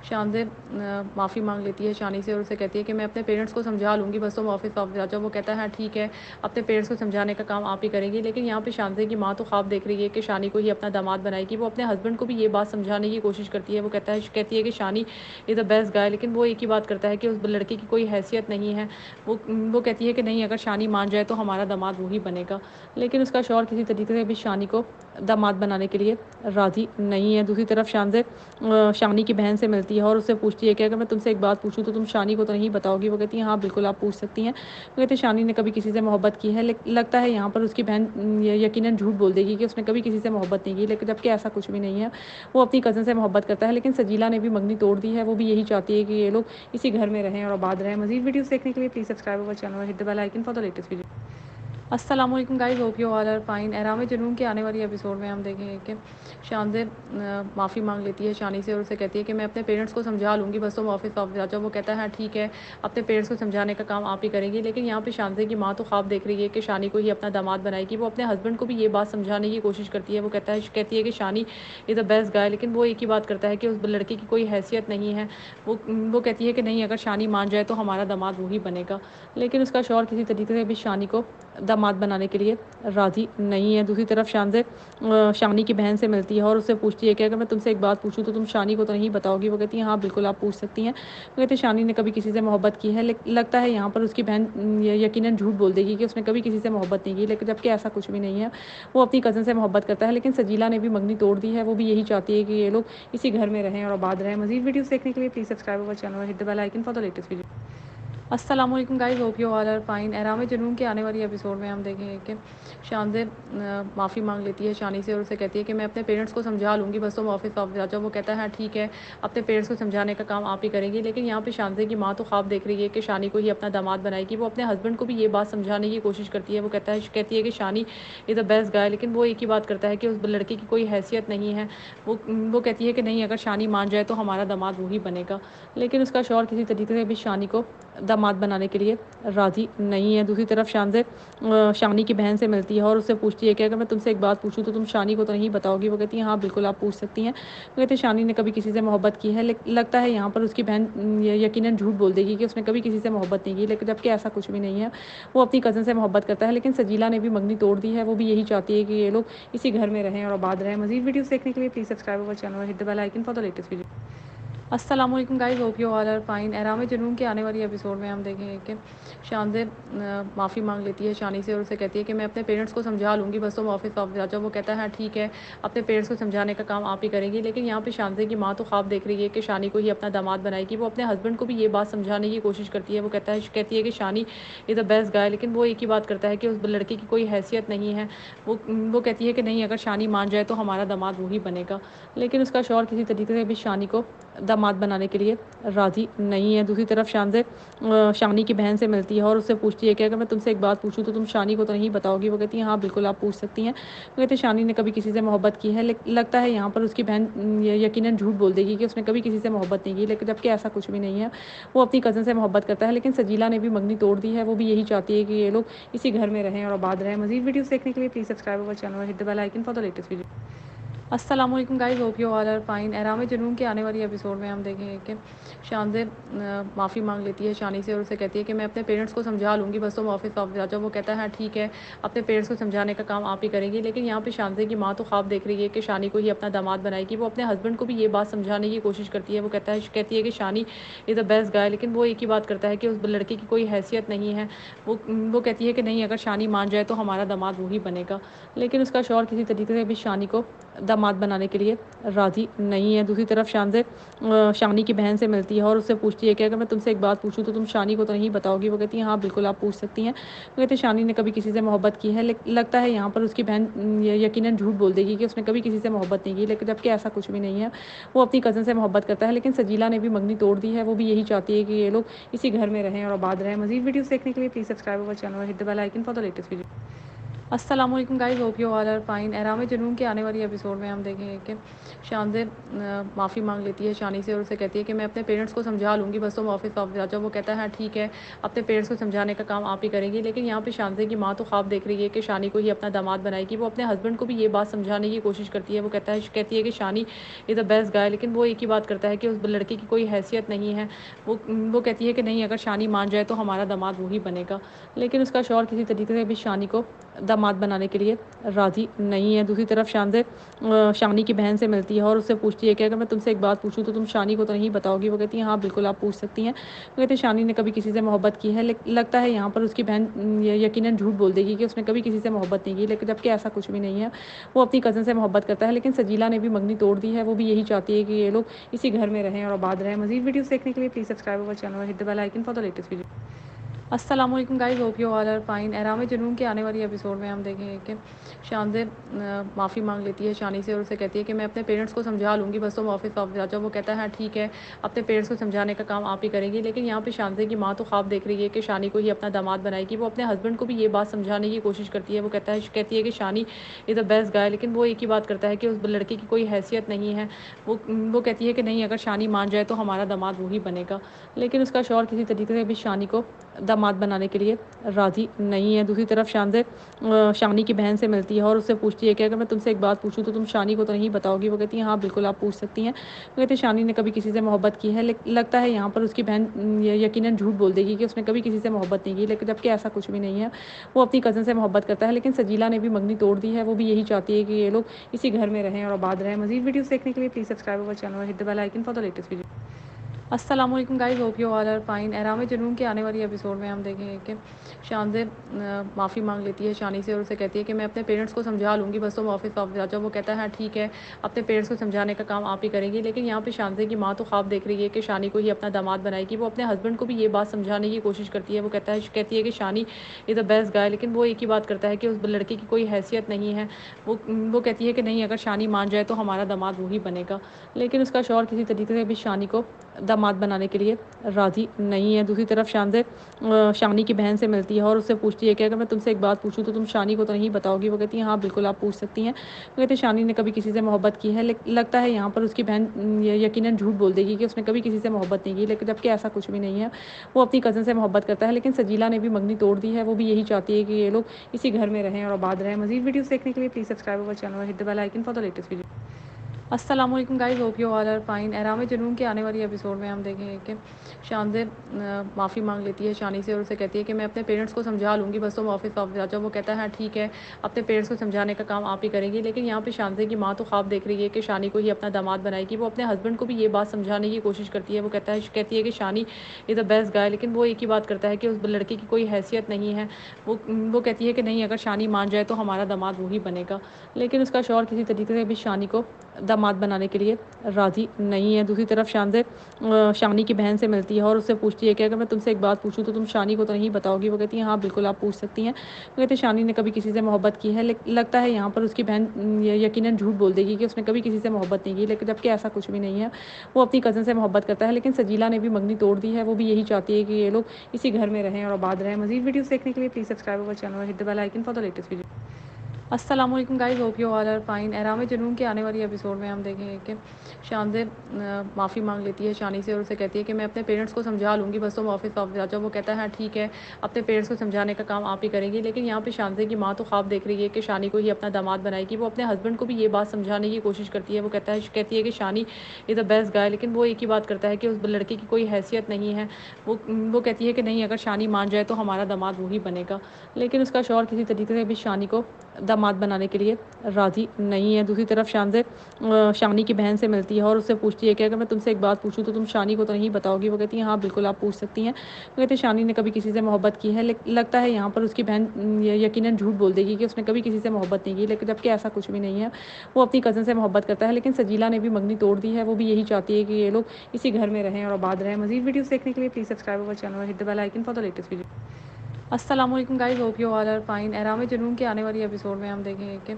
शानज़ेब माफ़ी मांग लेती है शानी से और उसे कहती है कि मैं अपने पेरेंट्स को समझा लूँगी, बस तुम ऑफिस आ जाओ। वो कहता है हाँ ठीक है, अपने पेरेंट्स को समझाने का काम आप ही करेंगी। लेकिन यहाँ पे शानज़ेब की माँ तो ख्वाब देख रही है कि शानी को ही अपना दामाद बनाएगी। वो अपने हस्बैंड को भी ये बात समझाने की कोशिश करती है। वो कहती है कि शानी इज़ द बेस्ट गाय, लेकिन वो एक ही बात करता है कि उस लड़के की कोई हैसियत नहीं है। वो कहती है कि नहीं, अगर शानी मान जाए तो हमारा दामाद वही बनेगा। लेकिन उसका शौहर किसी तरीके से भी शानी को दामाद बनाने के लिए राज़ी नहीं है। दूसरी तरफ शानी की बहन से मिलती है और उससे पूछती है कि अगर मैं तुमसे एक बात पूछूं तो तुम शानी को तो नहीं बताओगी। वो कहती है हाँ बिल्कुल आप पूछ सकती हैं। वो कहते हैं शानी ने कभी किसी से मोहब्बत की है, लगता है यहाँ पर उसकी बहन यकीनन झूठ बोल देगी कि उसने कभी किसी से मोहब्बत नहीं की, लेकिन जबकि ऐसा कुछ भी नहीं है। वो अपनी कज़न से मोहब्बत करता है, लेकिन सजीला ने भी मंगनी तोड़ दी है। वो भी यही चाहती है कि ये लोग इसी घर में रहें और आबाद रहें। मज़ीद वीडियोस देखने के लिए please subscribe our channel, hit the bell icon for the latest video. अस्सलाम वालेकुम guys, hope you all are fine. Ehraam Junoon के आने वाली एपिसोड में हम देखेंगे कि शानज़ेर माफ़ी मांग लेती है शानी से और उसे कहती है कि मैं अपने पेरेंट्स को समझा लूँगी, बस तुम ऑफिस आ जाओ। वो कहता है हाँ ठीक है, अपने पेरेंट्स को समझाने का काम आप ही करेंगी। लेकिन यहाँ पे शानज़ेर की माँ तो ख्वाब देख रही है कि शानी को ही अपना दामाद बनाएगी। वो अपने हस्बैंड को भी ये बात समझाने की कोशिश करती है। वो कहती है कि शानी इज़ द बेस्ट गाय, लेकिन वो एक ही बात करता है कि उस लड़के की कोई हैसियत नहीं है। वो कहती है कि नहीं, अगर शानी मान जाए तो हमारा दामाद वही बनेगा। लेकिन उसका शौहर किसी तरीके से भी शानी को दामाद बनाने के लिए राज़ी नहीं है। दूसरी तरफ शानी की बहन से मिलती है और उससे पूछती है कि अगर मैं तुमसे एक बात पूछूं तो तुम शानी को तो नहीं बताओगी। वो कहती है हाँ बिल्कुल आप पूछ सकती हैं। वो कहती है शानी ने कभी किसी से मोहब्बत की है, लगता है यहाँ पर उसकी बहन यकीनन झूठ बोल देगी कि उसने कभी किसी से मोहब्बत नहीं की, लेकिन जबकि ऐसा कुछ भी नहीं है। वो अपनी कज़न से मोहब्बत करता है, लेकिन सजीला ने भी मंगनी तोड़ दी है। वो भी यही चाहती है कि ये लोग इसी घर में रहें और आबाद रहें। मज़ीद वीडियोस देखने के लिए please subscribe our channel, hit the bell icon for the latest video. अस्सलाम वालेकुम guys, hope you all are fine. Ehraam Junoon के आने वाली एपिसोड में हम देखेंगे कि शानज़ेर माफ़ी मांग लेती है शानी से और उसे कहती है कि मैं अपने पेरेंट्स को समझा लूँगी, बस तुम ऑफिस आ जाओ। वो कहता है हाँ ठीक है, अपने पेरेंट्स को समझाने का काम आप ही करेंगी। लेकिन यहाँ पे शानज़ेर की माँ तो ख्वाब देख रही है कि शानी को ही अपना दामाद बनाएगी। वो अपने हस्बैंड को भी ये बात समझाने की कोशिश करती है। वो कहती है कि शानी इज़ द बेस्ट गाय, लेकिन वो एक ही बात करता है कि उस लड़के की कोई हैसियत नहीं है। वो कहती है कि नहीं, अगर शानी मान जाए तो हमारा दामाद वही बनेगा। लेकिन उसका शौहर किसी तरीके से भी शानी को दामाद बनाने के लिए राज़ी नहीं है। दूसरी तरफ शानी की बहन से मिलती है और उससे पूछती है कि अगर मैं तुमसे एक बात पूछूं तो तुम शानी को तो नहीं बताओगी। वो कहती है हाँ बिल्कुल आप पूछ सकती हैं। वो कहती है शानी ने कभी किसी से मोहब्बत की है, लगता है यहाँ पर उसकी बहन यकीनन झूठ बोल देगी कि उसने कभी किसी से मोहब्बत नहीं की, लेकिन जबकि ऐसा कुछ भी नहीं है। वो अपनी कज़न से मोहब्बत करता है, लेकिन सजीला ने भी मंगनी तोड़ दी है। वो भी यही चाहती है कि ये लोग इसी घर में रहें और आबाद रहें। मज़ीद वीडियोस देखने के लिए please subscribe our channel, hit the bell icon for the latest video. अस्सलाम वालेकुम guys, hope you all are fine. Ehraam Junoon के आने वाली एपिसोड में हम देखेंगे कि शानज़ेर माफ़ी मांग लेती है शानी से और उसे कहती है कि मैं अपने पेरेंट्स को समझा लूँगी, बस तुम ऑफिस आ जाओ। वो कहता है हाँ ठीक है, अपने पेरेंट्स को समझाने का काम आप ही करेंगी। लेकिन यहाँ पे शानज़ेर की माँ तो ख्वाब देख रही है कि शानी को ही अपना दामाद बनाएगी। वो अपने हस्बैंड को भी ये बात समझाने की कोशिश करती है। वो कहती है कि शानी इज़ द बेस्ट गाय, लेकिन वो एक ही बात करता है कि उस लड़के की कोई हैसियत नहीं है। वो कहती है कि नहीं, अगर शानी मान जाए तो हमारा दामाद वही बनेगा। लेकिन उसका शौहर किसी तरीके से भी शानी को दामाद बनाने के लिए राज़ी नहीं है। दूसरी तरफ शानी की बहन से मिलती है और उससे पूछती है कि अगर मैं तुमसे एक बात पूछूं तो तुम शानी को तो नहीं बताओगी। वो कहती है हाँ बिल्कुल आप पूछ सकती हैं। वो कहती है शानी ने कभी किसी से मोहब्बत की है, लगता है यहाँ पर उसकी बहन यकीनन झूठ बोल देगी कि उसने कभी किसी से मोहब्बत नहीं की, लेकिन जबकि ऐसा कुछ भी नहीं है। वो अपनी कज़न से मोहब्बत करता है, लेकिन सजीला ने भी मंगनी तोड़ दी है। वो भी यही चाहती है कि ये लोग इसी घर में रहें और आबाद रहें। मज़ीद वीडियोस देखने के लिए please subscribe our channel, hit the bell icon for the latest video. अस्सलाम वालेकुम guys, hope you all are fine. Ehraam Junoon के आने वाली एपिसोड में हम देखेंगे कि शानज़ेर माफ़ी मांग लेती है शानी से और उसे कहती है कि मैं अपने पेरेंट्स को समझा लूँगी, बस तुम ऑफिस आ जाओ। वो कहता है हाँ ठीक है, अपने पेरेंट्स को समझाने का काम आप ही करेंगी। लेकिन यहाँ पे शानज़ेर की माँ तो ख्वाब देख रही है कि शानी को ही अपना दामाद बनाएगी। वो अपने हस्बैंड को भी ये बात समझाने की कोशिश करती है। वो कहती है कि शानी इज़ द बेस्ट गाय, लेकिन वो एक ही बात करता है कि उस लड़के की कोई हैसियत नहीं है। वो कहती है कि नहीं, अगर शानी मान जाए तो हमारा दामाद वही बनेगा। लेकिन उसका शौहर किसी तरीके से भी शानी को दामाद बनाने के लिए राज़ी नहीं है। दूसरी तरफ शानी की बहन से मिलती है और उससे पूछती है कि अगर मैं तुमसे एक बात पूछूं तो तुम शानी को तो नहीं बताओगी। वो कहती है हाँ बिल्कुल आप पूछ सकती हैं। वो कहती है शानी ने कभी किसी से मोहब्बत की है, लगता है यहाँ पर उसकी बहन यकीनन झूठ बोल देगी कि उसने कभी किसी से मोहब्बत नहीं की, लेकिन जबकि ऐसा कुछ भी नहीं है। वो अपनी कज़न से मोहब्बत करता है, लेकिन सजीला ने भी मंगनी तोड़ दी है। वो भी यही चाहती है कि ये लोग इसी घर में रहें और आबाद रहें। मज़ीद वीडियोस देखने के लिए please subscribe our channel, hit the bell icon for the latest video. अस्सलाम वालेकुम guys, hope you all are fine. Ehraam Junoon के आने वाली एपिसोड में हम देखेंगे कि शानज़ेर माफ़ी मांग लेती है शानी से और उसे कहती है कि मैं अपने पेरेंट्स को समझा लूँगी, बस तुम ऑफिस आ जाओ। वो कहता है हाँ ठीक है, अपने पेरेंट्स को समझाने का काम आप ही करेंगी। लेकिन यहाँ पे शानज़ेर की माँ तो ख्वाब देख रही है कि शानी को ही अपना दामाद बनाएगी। वो अपने हस्बैंड को भी ये बात समझाने की कोशिश करती है। वो कहती है कि शानी इज़ द बेस्ट गाय, लेकिन वो एक ही बात करता है कि उस लड़के की कोई हैसियत नहीं है। वो कहती है कि नहीं, अगर शानी मान जाए तो हमारा दामाद वही बनेगा। लेकिन उसका शौहर किसी तरीके से भी शानी को दामाद बनाने के लिए राज़ी नहीं है। दूसरी तरफ शानी की बहन से मिलती है और उससे पूछती है कि अगर मैं तुमसे एक बात पूछूं तो तुम शानी को तो नहीं बताओगी। वो कहती है हाँ बिल्कुल आप पूछ सकती हैं। वो कहती है शानी ने कभी किसी से मोहब्बत की है, लगता है यहाँ पर उसकी बहन यकीनन झूठ बोल देगी कि उसने कभी किसी से मोहब्बत नहीं की, लेकिन जबकि ऐसा कुछ भी नहीं है। वो अपनी कज़न से मोहब्बत करता है, लेकिन सजीला ने भी मंगनी तोड़ दी है। वो भी यही चाहती है कि ये लोग इसी घर में रहें और आबाद रहें। मज़ीद वीडियोस देखने के लिए please subscribe our channel, hit the bell icon for the latest video. अस्सलाम वालेकुम guys, hope you all are fine. Ehraam Junoon के आने वाली एपिसोड में हम देखेंगे कि शानज़ेब माफ़ी मांग लेती है शानी से और उसे कहती है कि मैं अपने पेरेंट्स को समझा लूँगी, बस तुम ऑफिस वापस आ जाओ। वो कहता है हाँ ठीक है, अपने पेरेंट्स को समझाने का काम आप ही करेंगी। लेकिन यहाँ पे शानज़ेब की माँ तो ख्वाब देख रही है कि शानी को ही अपना दामाद बनाएगी। वो अपने हस्बैंड को भी ये बात समझाने की कोशिश करती है। वो कहती है कि शानी इज़ द बेस्ट गाय, लेकिन वो एक ही बात करता है कि उस लड़के की कोई हैसियत नहीं है। वो कहती है कि नहीं, अगर शानी मान जाए तो हमारा दामाद वही बनेगा। लेकिन उसका शौहर किसी तरीके से भी शानी को दामाद बनाने के लिए राज़ी नहीं है। दूसरी तरफ शानज़ेब शानी की बहन से मिलती है और उससे पूछती है कि अगर मैं तुमसे एक बात पूछूं तो तुम शानी को तो नहीं बताओगी। वो कहती है हाँ बिल्कुल आप पूछ सकती हैं। वो कहती है शानी ने कभी किसी से मोहब्बत की है, लेकिन लगता है यहाँ पर उसकी बहन यकीनन झूठ बोल देगी कि उसने कभी किसी से मोहब्बत नहीं की, लेकिन जबकि ऐसा कुछ भी नहीं है। वो अपनी कज़न से मोहब्बत करता है, लेकिन सजीला ने भी मंगनी तोड़ दी है। वो भी यही चाहती है कि ये लोग इसी घर में रहें और आबाद रहें। मज़ीद वीडियोस देखने के लिए please subscribe our channel, hit the bell icon for the latest video. अस्सलाम वालेकुम guys, hope you all are fine. Ehraam Junoon के आने वाली एपिसोड में हम देखेंगे कि शानज़ेब माफ़ी मांग लेती है शानी से और उसे कहती है कि मैं अपने पेरेंट्स को समझा लूँगी, बस तुम ऑफिस वापस आ जाओ। वो कहता है हाँ ठीक है, अपने पेरेंट्स को समझाने का काम आप ही करेंगी। लेकिन यहाँ पे शानज़ेब की माँ तो ख्वाब देख रही है कि शानी को ही अपना दामाद बनाएगी। वो अपने हस्बैंड को भी ये बात समझाने की कोशिश करती है। वो कहती है कि शानी इज़ द बेस्ट गाय, लेकिन वो एक ही बात करता है कि उस लड़के की कोई हैसियत नहीं है। वो कहती है कि नहीं, अगर शानी मान जाए तो हमारा दामाद वही बनेगा। लेकिन उसका शौहर किसी तरीके से भी शानी को दामाद बनाने के लिए राज़ी नहीं है। दूसरी तरफ शानज़ेब शानी की बहन से मिलती है और उससे पूछती है कि अगर मैं तुमसे एक बात पूछूं तो तुम शानी को तो नहीं बताओगी। वो कहती है हाँ बिल्कुल आप पूछ सकती हैं। वो कहती है शानी ने कभी किसी से मोहब्बत की है, लेकिन लगता है यहाँ पर उसकी बहन यकीनन झूठ बोल देगी कि उसने कभी किसी से मोहब्बत नहीं की, लेकिन जबकि ऐसा कुछ भी नहीं है। वो अपनी कज़न से मोहब्बत करता है, लेकिन सजीला ने भी मंगनी तोड़ दी है। वो भी यही चाहती है कि ये लोग इसी घर में रहें और आबाद रहें। मज़ीद वीडियोस देखने के लिए please subscribe our channel, hit the bell icon for the latest video. अस्सलाम वालेकुम guys, hope you all are fine. Ehraam Junoon के आने वाली एपिसोड में हम देखेंगे कि शानज़ेब माफ़ी मांग लेती है शानी से और उसे कहती है कि मैं अपने पेरेंट्स को समझा लूँगी, बस तुम ऑफिस वापस आ जाओ। वो कहता है हाँ ठीक है, अपने पेरेंट्स को समझाने का काम आप ही करेंगी। लेकिन यहाँ पे शानज़ेब की माँ तो ख्वाब देख रही है कि शानी को ही अपना दामाद बनाएगी। वो अपने हस्बैंड को भी ये बात समझाने की कोशिश करती है। वो कहती है कि शानी इज़ द बेस्ट गाय, लेकिन वो एक ही बात करता है कि उस लड़के की कोई हैसियत नहीं है। वो कहती है कि नहीं, अगर शानी मान जाए तो हमारा दामाद वही बनेगा। लेकिन उसका शौहर किसी तरीके से भी शानी को दामाद बनाने के लिए राज़ी नहीं है। दूसरी तरफ शानज़ेब शानी की बहन से मिलती है और उससे पूछती है कि अगर मैं तुमसे एक बात पूछूं तो तुम शानी को तो नहीं बताओगी। वो कहती है हाँ बिल्कुल आप पूछ सकती हैं। वो कहती है शानी ने कभी किसी से मोहब्बत की है, लेकिन लगता है यहाँ पर उसकी बहन यकीनन झूठ बोल देगी कि उसने कभी किसी से मोहब्बत नहीं की, लेकिन जबकि ऐसा कुछ भी नहीं है। वो अपनी कज़न से मोहब्बत करता है, लेकिन सजीला ने भी मंगनी तोड़ दी है। वो भी यही चाहती है कि ये लोग इसी घर में रहें और आबाद रहें। मज़ीद वीडियोस देखने के लिए please subscribe our channel, hit the bell icon for the latest video. अस्सलाम वालेकुम guys, hope you all are fine. Ehraam Junoon के आने वाली एपिसोड में हम देखेंगे कि शानज़ेब माफ़ी मांग लेती है शानी से और उसे कहती है कि मैं अपने पेरेंट्स को समझा लूँगी, बस तुम ऑफिस वापस आ जाओ। वो कहता है हाँ ठीक है, अपने पेरेंट्स को समझाने का काम आप ही करेंगी। लेकिन यहाँ पे शानज़ेब की माँ तो ख्वाब देख रही है कि शानी को ही अपना दामाद बनाएगी। वो अपने हस्बैंड को भी ये बात समझाने की कोशिश करती है। वो कहती है कि शानी इज़ द बेस्ट गाय, लेकिन वो एक ही बात करता है कि उस लड़के की कोई हैसियत नहीं है। वो कहती है कि नहीं, अगर शानी मान जाए तो हमारा दामाद वही बनेगा। लेकिन उसका शौहर किसी तरीके से भी शानी को दामाद बनाने के लिए राज़ी नहीं है। दूसरी तरफ शानज़ेब शानी की बहन से मिलती है और उससे पूछती है कि अगर मैं तुमसे एक बात पूछूं तो तुम शानी को तो नहीं बताओगी। वो कहती है हाँ बिल्कुल आप पूछ सकती हैं। वो कहती है शानी ने कभी किसी से मोहब्बत की है, लेकिन लगता है यहाँ पर उसकी बहन यकीनन झूठ बोल देगी कि उसने कभी किसी से मोहब्बत नहीं की, लेकिन जबकि ऐसा कुछ भी नहीं है। वो अपनी कज़न से मोहब्बत करता है, लेकिन सजीला ने भी मंगनी तोड़ दी है। वो भी यही चाहती है कि ये लोग इसी घर में रहें और आबाद रहें। मज़ीद वीडियोस देखने के लिए please subscribe our channel, hit the bell icon for the latest video. अस्सलाम वालेकुम guys, hope you all are fine. Ehraam Junoon के आने वाली एपिसोड में हम देखेंगे कि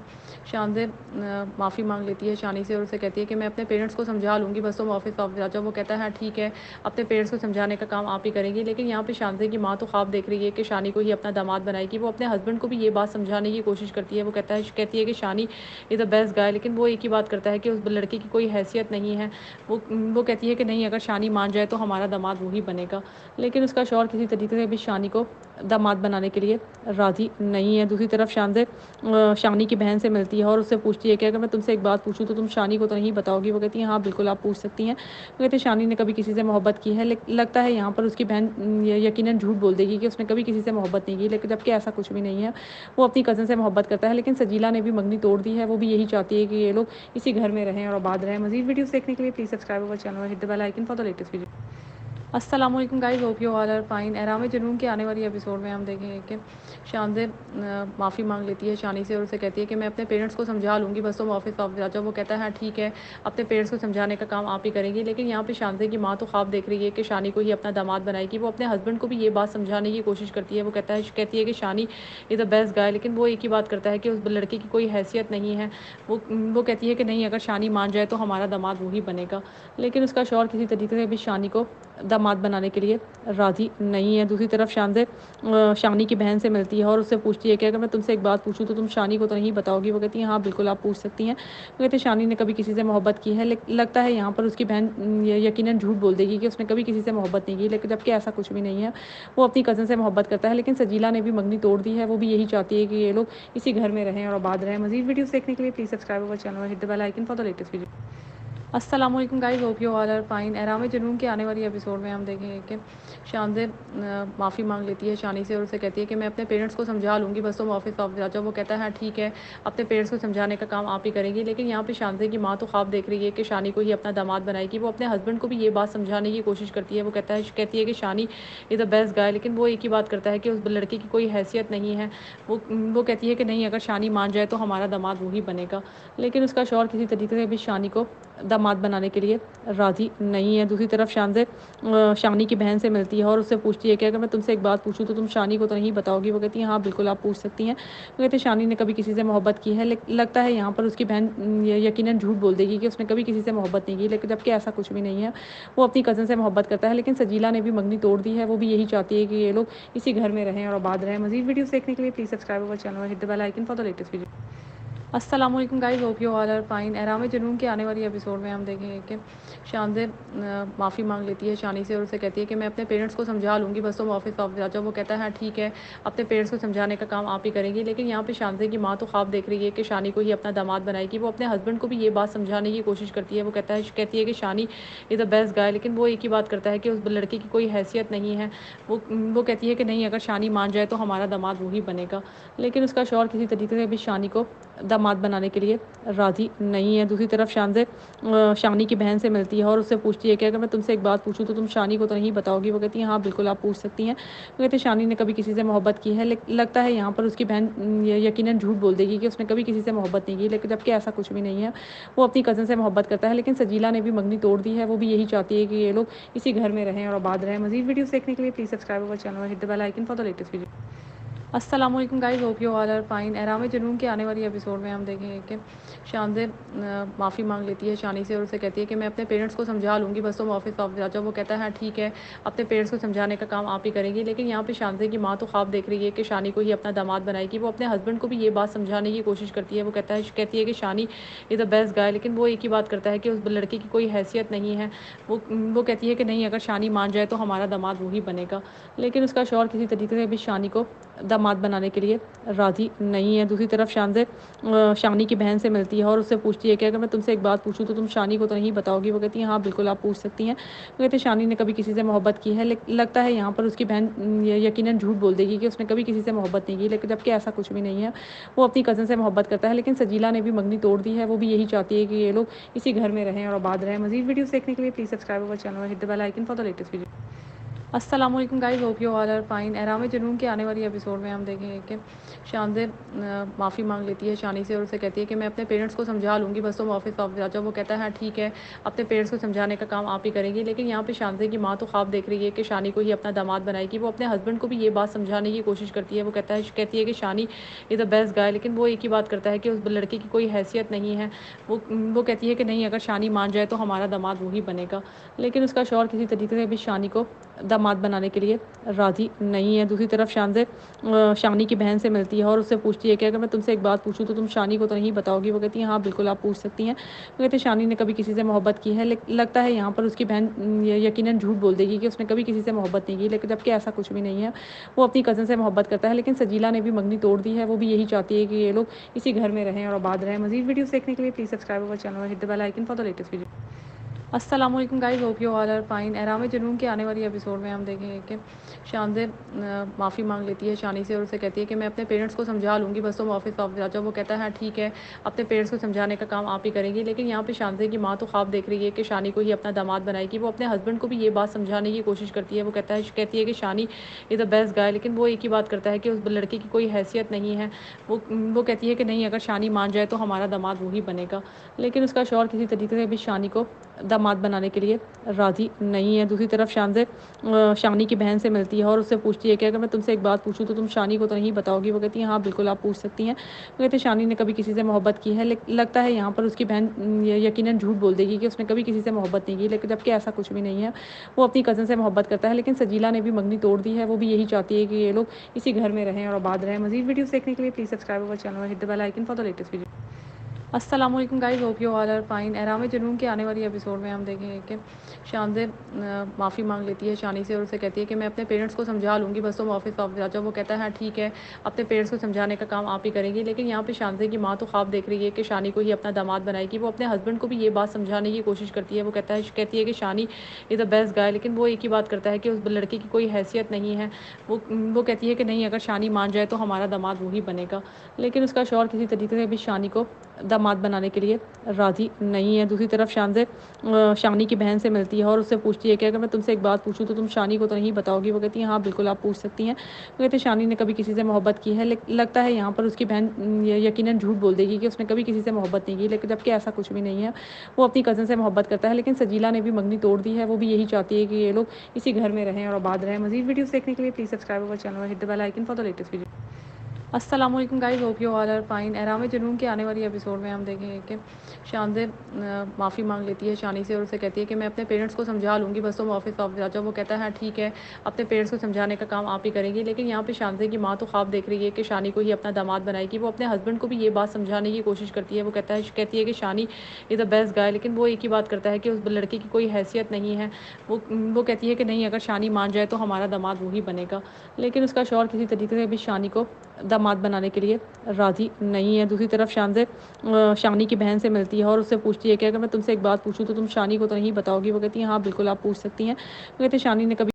शानज़ेब माफ़ी मांग लेती है शानी से और उसे कहती है कि मैं अपने पेरेंट्स को समझा लूँगी, बस तुम ऑफिस वापस आ जाओ। वो कहता है हाँ ठीक है, अपने पेरेंट्स को समझाने का काम आप ही करेंगी। लेकिन यहाँ पे शानज़ेब की माँ तो ख्वाब देख रही है कि शानी को ही अपना दामाद बनाएगी। वो अपने हस्बैंड को भी ये बात समझाने की कोशिश करती है। वो कहती है कि शानी इज़ द बेस्ट गाय, लेकिन वो एक ही बात करता है कि उस लड़के की कोई हैसियत नहीं है। वो कहती है कि नहीं, अगर शानी मान जाए तो हमारा दामाद वही बनेगा। लेकिन उसका शौहर किसी तरीके से भी शानी को दामाद बनाने के लिए राज़ी नहीं है। दूसरी तरफ शानज़ेब शानी की बहन से मिलती है और उससे पूछती है कि अगर मैं तुमसे एक बात पूछूं तो तुम शानी को तो नहीं बताओगी। वो कहती है हाँ बिल्कुल आप पूछ सकती हैं। वो कहती है शानी ने कभी किसी से मोहब्बत की है, लेकिन लगता है यहाँ पर उसकी बहन यकीनन झूठ बोल देगी कि उसने कभी किसी से मोहब्बत नहीं की, लेकिन जबकि ऐसा कुछ भी नहीं है। वो अपनी कज़न से मोहब्बत करता है, लेकिन सजीला ने भी मंगनी तोड़ दी है। वो भी यही चाहती है कि ये लोग इसी घर में रहें और आबाद रहें। मज़ीद वीडियोस देखने के लिए please subscribe our channel, hit the bell icon for the latest video. अस्सलाम वालेकुम guys, hope you all are fine. Ehraam Junoon के आने वाली एपिसोड में हम देखेंगे कि शानज़ेब माफ़ी मांग लेती है शानी से और उसे कहती है कि मैं अपने पेरेंट्स को समझा लूँगी, बस तुम ऑफिस वापस आ जाओ। वो कहता है हाँ ठीक है, अपने पेरेंट्स को समझाने का काम आप ही करेंगी। लेकिन यहाँ पे शानज़ेब की माँ तो ख्वाब देख रही है कि शानी को ही अपना दामाद बनाएगी। वो अपने हस्बैंड को भी ये बात समझाने की कोशिश करती है। वो कहती है कि शानी इज़ द बेस्ट गाय, लेकिन वो एक ही बात करता है कि उस लड़के की कोई हैसियत नहीं है। वो कहती है कि नहीं, अगर शानी मान जाए तो हमारा दामाद वही बनेगा। लेकिन उसका शौहर किसी तरीके से भी शानी को दामाद बनाने के लिए राज़ी नहीं है। दूसरी तरफ शानी की बहन से मिलती है और उससे पूछती है कि अगर मैं तुमसे एक बात पूछूं तो तुम शानी को तो नहीं बताओगी। वो कहती है हाँ बिल्कुल आप पूछ सकती हैं। वो कहते हैं शानी ने कभी किसी से मोहब्बत की है, लगता है यहाँ पर उसकी बहन यकीनन झूठ बोल देगी कि उसने कभी किसी से मोहब्बत नहीं की, लेकिन जबकि ऐसा कुछ भी नहीं है। वो अपनी कज़न से मोहब्बत करता है, लेकिन सजीला ने भी मंगनी तोड़ दी है। वो भी यही चाहती है कि ये लोग इसी घर में रहें और आबाद रहें। मज़ीद वीडियोस देखने के लिए please subscribe our channel, hit the bell icon for the latest video. अस्सलाम वालेकुम guys, hope you all are fine. Ehraam Junoon के आने वाली एपिसोड में हम देखेंगे कि शानज़ेब माफ़ी मांग लेती है शानी से और उसे कहती है कि मैं अपने पेरेंट्स को समझा लूँगी, बस तुम ऑफिस वापस आ जाओ। वो कहता है हाँ ठीक है, अपने पेरेंट्स को समझाने का काम आप ही करेंगी। लेकिन यहाँ पे शानज़ेब की माँ तो ख्वाब देख रही है कि शानी को ही अपना दामाद बनाएगी। वो अपने हस्बैंड को भी ये बात समझाने की कोशिश करती है। वो कहती है कि शानी इज़ द बेस्ट गाय, लेकिन वो एक ही बात करता है कि उस लड़के की कोई हैसियत नहीं है। वो कहती है कि नहीं, अगर शानी मान जाए तो हमारा दामाद वही बनेगा। लेकिन उसका शौहर किसी तरीके से भी शानी को दामाद बनाने के लिए राज़ी नहीं है। दूसरी तरफ शानी की बहन से मिलती है और उससे पूछती है कि अगर मैं तुमसे एक बात पूछूं तो तुम शानी को तो नहीं बताओगी। वो कहती है हाँ बिल्कुल आप पूछ सकती हैं। वो कहते हैं शानी ने कभी किसी से मोहब्बत की है, लगता है यहाँ पर उसकी बहन यकीनन झूठ बोल देगी कि उसने कभी किसी से मोहब्बत नहीं की, लेकिन जबकि ऐसा कुछ भी नहीं है। वो अपनी कज़न से मोहब्बत करता है, लेकिन सजीला ने भी मंगनी तोड़ दी है। वो भी यही चाहती है कि ये लोग इसी घर में रहें और आबाद रहें। मज़ीद वीडियोस देखने के लिए please subscribe our channel, hit the bell icon for the latest video. अस्सलाम वालेकुम guys, hope you all are fine. Ehraam Junoon के आने वाली एपिसोड में हम देखेंगे कि शानज़ेब माफ़ी मांग लेती है शानी से और उसे कहती है कि मैं अपने पेरेंट्स को समझा लूँगी, बस तुम ऑफिस वापस आ जाओ। वो कहता है हाँ ठीक है, अपने पेरेंट्स को समझाने का काम आप ही करेंगी। लेकिन यहाँ पे शानज़ेब की माँ तो ख्वाब देख रही है कि शानी को ही अपना दामाद बनाएगी। वो अपने हस्बैंड को भी ये बात समझाने की कोशिश करती है। वो कहती है कि शानी इज़ द बेस्ट गाय, लेकिन वो एक ही बात करता है कि उस लड़के की कोई हैसियत नहीं है। वो कहती है कि नहीं, अगर शानी मान जाए तो हमारा दामाद वही बनेगा। लेकिन उसका शौहर किसी तरीके से भी शानी को दामाद बनाने के लिए राज़ी नहीं है। दूसरी तरफ शानी की बहन से मिलती है और उससे पूछती है कि अगर मैं तुमसे एक बात पूछूं तो तुम शानी को तो नहीं बताओगी। वो कहती है हाँ बिल्कुल आप पूछ सकती हैं। वो कहते हैं शानी ने कभी किसी से मोहब्बत की है, लगता है यहाँ पर उसकी बहन यकीनन झूठ बोल देगी कि उसने कभी किसी से मोहब्बत नहीं की, लेकिन जबकि ऐसा कुछ भी नहीं है। वो अपनी कज़न से मोहब्बत करता है, लेकिन सजीला ने भी मंगनी तोड़ दी है। वो भी यही चाहती है कि ये लोग इसी घर में रहें और आबाद रहें। मज़ीद वीडियोस देखने के लिए please subscribe our channel, hit the bell icon for the latest video. अस्सलाम वालेकुम guys, hope you all are fine. Ehraam Junoon के आने वाली एपिसोड में हम देखेंगे कि शानज़ेब माफ़ी मांग लेती है शानी से और उसे कहती है कि मैं अपने पेरेंट्स को समझा लूँगी, बस तुम ऑफिस वापस आ जाओ। वो कहता है हाँ ठीक है, अपने पेरेंट्स को समझाने का काम आप ही करेंगी। लेकिन यहाँ पे शानज़ेब की माँ तो ख्वाब देख रही है कि शानी को ही अपना दामाद बनाएगी। वो अपने हस्बैंड को भी ये बात समझाने की कोशिश करती है। वो कहती है कि शानी इज़ द बेस्ट गाय, लेकिन वो एक ही बात करता है कि उस लड़के की कोई हैसियत नहीं है। वो कहती है कि नहीं, अगर शानी मान जाए तो हमारा दामाद वही बनेगा। लेकिन उसका शौहर किसी तरीके से भी शानी को दामाद बनाने के लिए राज़ी नहीं है। दूसरी तरफ शानी की बहन से मिलती है और उससे पूछती है कि अगर मैं तुमसे एक बात पूछूं तो तुम शानी को तो नहीं बताओगी। वो कहती है हाँ बिल्कुल आप पूछ सकती हैं। वो कहते हैं शानी ने कभी किसी से मोहब्बत की है, लगता है यहाँ पर उसकी बहन यकीनन झूठ बोल देगी कि उसने कभी किसी से मोहब्बत नहीं की, लेकिन जबकि ऐसा कुछ भी नहीं है। वो अपनी कज़न से मोहब्बत करता है, लेकिन सजीला ने भी मंगनी तोड़ दी है। वो भी यही चाहती है कि ये लोग इसी घर में रहें और आबाद रहें। मज़ीद वीडियोस देखने के लिए please subscribe our channel, hit the bell icon for the latest video. अस्सलाम वालेकुम guys, hope you all are fine. Ehraam Junoon के आने वाली एपिसोड में हम देखेंगे कि शानज़ेब माफ़ी मांग लेती है शानी से और उसे कहती है कि मैं अपने पेरेंट्स को समझा लूँगी, बस तुम ऑफिस वापस आ जाओ। वो कहता है हाँ ठीक है, अपने पेरेंट्स को समझाने का काम आप ही करेंगी। लेकिन यहाँ पे शानज़ेब की माँ तो ख्वाब देख रही है कि शानी को ही अपना दामाद बनाएगी। वो अपने हस्बैंड को भी ये बात समझाने की कोशिश करती है। वो कहती है कि शानी इज़ द बेस्ट गाय, लेकिन वो एक ही बात करता है कि उस लड़के की कोई हैसियत नहीं है। वो कहती है कि नहीं, अगर शानी मान जाए तो हमारा दामाद वही बनेगा। लेकिन उसका शौहर किसी तरीके से भी शानी को दामाद बनाने के लिए राज़ी नहीं है। दूसरी तरफ शानी की बहन से मिलती है और उससे पूछती है कि अगर मैं तुमसे एक बात पूछूं तो तुम शानी को तो नहीं बताओगी। वो कहती है हाँ बिल्कुल आप पूछ सकती हैं। वो कहते हैं शानी ने कभी किसी से मोहब्बत की है, लगता है यहाँ पर उसकी बहन यकीनन झूठ बोल देगी कि उसने कभी किसी से मोहब्बत नहीं की, लेकिन जबकि ऐसा कुछ भी नहीं है। वो अपनी कज़न से मोहब्बत करता है, लेकिन सजीला ने भी मंगनी तोड़ दी है। वो भी यही चाहती है कि ये लोग इसी घर में रहें और आबाद रहें। मज़ीद वीडियोस देखने के लिए please subscribe our channel, hit the bell icon for the latest video. अस्सलाम वालेकुम guys, hope you all are fine. Ehraam Junoon के आने वाली एपिसोड में हम देखेंगे कि शानज़ेब माफ़ी मांग लेती है शानी से और उसे कहती है कि मैं अपने पेरेंट्स को समझा लूँगी, बस तुम ऑफिस आ जाओ। वो कहता है हाँ ठीक है, अपने पेरेंट्स को समझाने का काम आप ही करेंगी। लेकिन यहाँ पे शानज़ेब की माँ तो ख्वाब देख रही है कि शानी को ही अपना दामाद बनाएगी। वो अपने हस्बैंड को भी ये बात समझाने की कोशिश करती है। वो कहती है कि शानी इज़ द बेस्ट गाय, लेकिन वो एक ही बात करता है कि उस लड़के की कोई हैसियत नहीं है। वो कहती है कि नहीं, अगर शानी मान जाए तो हमारा दामाद वही बनेगा। लेकिन उसका शौहर किसी तरीके से भी शानी को दामाद बनाने के लिए राज़ी नहीं है। दूसरी तरफ शानी की बहन से मिलती है और उससे पूछती है कि अगर मैं तुमसे एक बात पूछूं तो तुम शानी को तो नहीं बताओगी। वो कहती है हाँ बिल्कुल आप पूछ सकती हैं। वो कहते हैं शानी ने कभी किसी से मोहब्बत की है, लगता है यहाँ पर उसकी बहन यकीनन झूठ बोल देगी कि उसने कभी किसी से मोहब्बत नहीं की, लेकिन जबकि ऐसा कुछ भी नहीं है। वो अपनी कज़न से मोहब्बत करता है, लेकिन सजीला ने भी मंगनी तोड़ दी है। वो भी यही चाहती है कि ये लोग इसी घर में रहें और आबाद रहें। मज़ीद वीडियोस देखने के लिए please subscribe our channel, hit the bell icon for the latest video. अस्सलाम वालेकुम guys, hope you all are fine. Ehraam Junoon के आने वाली एपिसोड में हम देखेंगे कि शानज़ेब माफ़ी मांग लेती है शानी से और उसे कहती है कि मैं अपने पेरेंट्स को समझा लूँगी, बस तुम ऑफिस आ जाओ। वो कहता है हाँ ठीक है, अपने पेरेंट्स को समझाने का काम आप ही करेंगी। लेकिन यहाँ पे शानज़ेब की माँ तो ख्वाब देख रही है कि शानी को ही अपना दामाद बनाएगी। वो अपने हस्बैंड को भी ये बात समझाने की कोशिश करती है। वो कहती है कि शानी इज़ द बेस्ट गाय, लेकिन वो एक ही बात करता है कि उस लड़के की कोई हैसियत नहीं है। वो कहती है कि नहीं, अगर शानी मान जाए तो हमारा दामाद वही बनेगा। लेकिन उसका शौहर किसी तरीके से भी शानी को दामाद बनाने के लिए राज़ी नहीं है। दूसरी तरफ शानी की बहन से मिलती है और उससे पूछती है कि अगर मैं तुमसे एक बात पूछूं तो तुम शानी को तो नहीं बताओगी। वो कहती है हाँ बिल्कुल आप पूछ सकती हैं। वो कहते हैं शानी ने कभी किसी से मोहब्बत की है, लगता है यहाँ पर उसकी बहन यकीनन झूठ बोल देगी कि उसने कभी किसी से मोहब्बत नहीं की, लेकिन जबकि ऐसा कुछ भी नहीं है। वो अपनी कज़न से मोहब्बत करता है, लेकिन सजीला ने भी मंगनी तोड़ दी है। वो भी यही चाहती है कि ये लोग इसी घर में रहें और आबाद रहें। मज़ीद वीडियोस देखने के लिए please subscribe our channel, hit the bell icon for the latest video. अस्सलाम वालेकुम guys, hope you all are fine. Ehraam Junoon के आने वाली एपिसोड में हम देखेंगे कि शानज़ेब माफ़ी मांग लेती है शानी से और उसे कहती है कि मैं अपने पेरेंट्स को समझा लूँगी, बस तुम ऑफिस आ जाओ। वो कहता है हाँ ठीक है, अपने पेरेंट्स को समझाने का काम आप ही करेंगी। लेकिन यहाँ पे शानज़ेब की माँ तो ख्वाब देख रही है कि शानी को ही अपना दामाद बनाएगी। वो अपने हस्बैंड को भी ये बात समझाने की कोशिश करती है। वो कहती है कि शानी इज़ द बेस्ट गाय, लेकिन वो एक ही बात करता है कि उस लड़के की कोई हैसियत नहीं है। वो कहती है कि नहीं, अगर शानी मान जाए तो हमारा दामाद वही बनेगा। लेकिन उसका शौहर किसी तरीके से भी शानी को दामाद बनाने के लिए राज़ी नहीं है। दूसरी तरफ शानी की बहन से मिलती है और उससे पूछती है कि अगर मैं तुमसे एक बात पूछूं तो तुम शानी को तो नहीं बताओगी। वो कहती है हाँ बिल्कुल आप पूछ सकती हैं। वो कहते हैं शानी ने कभी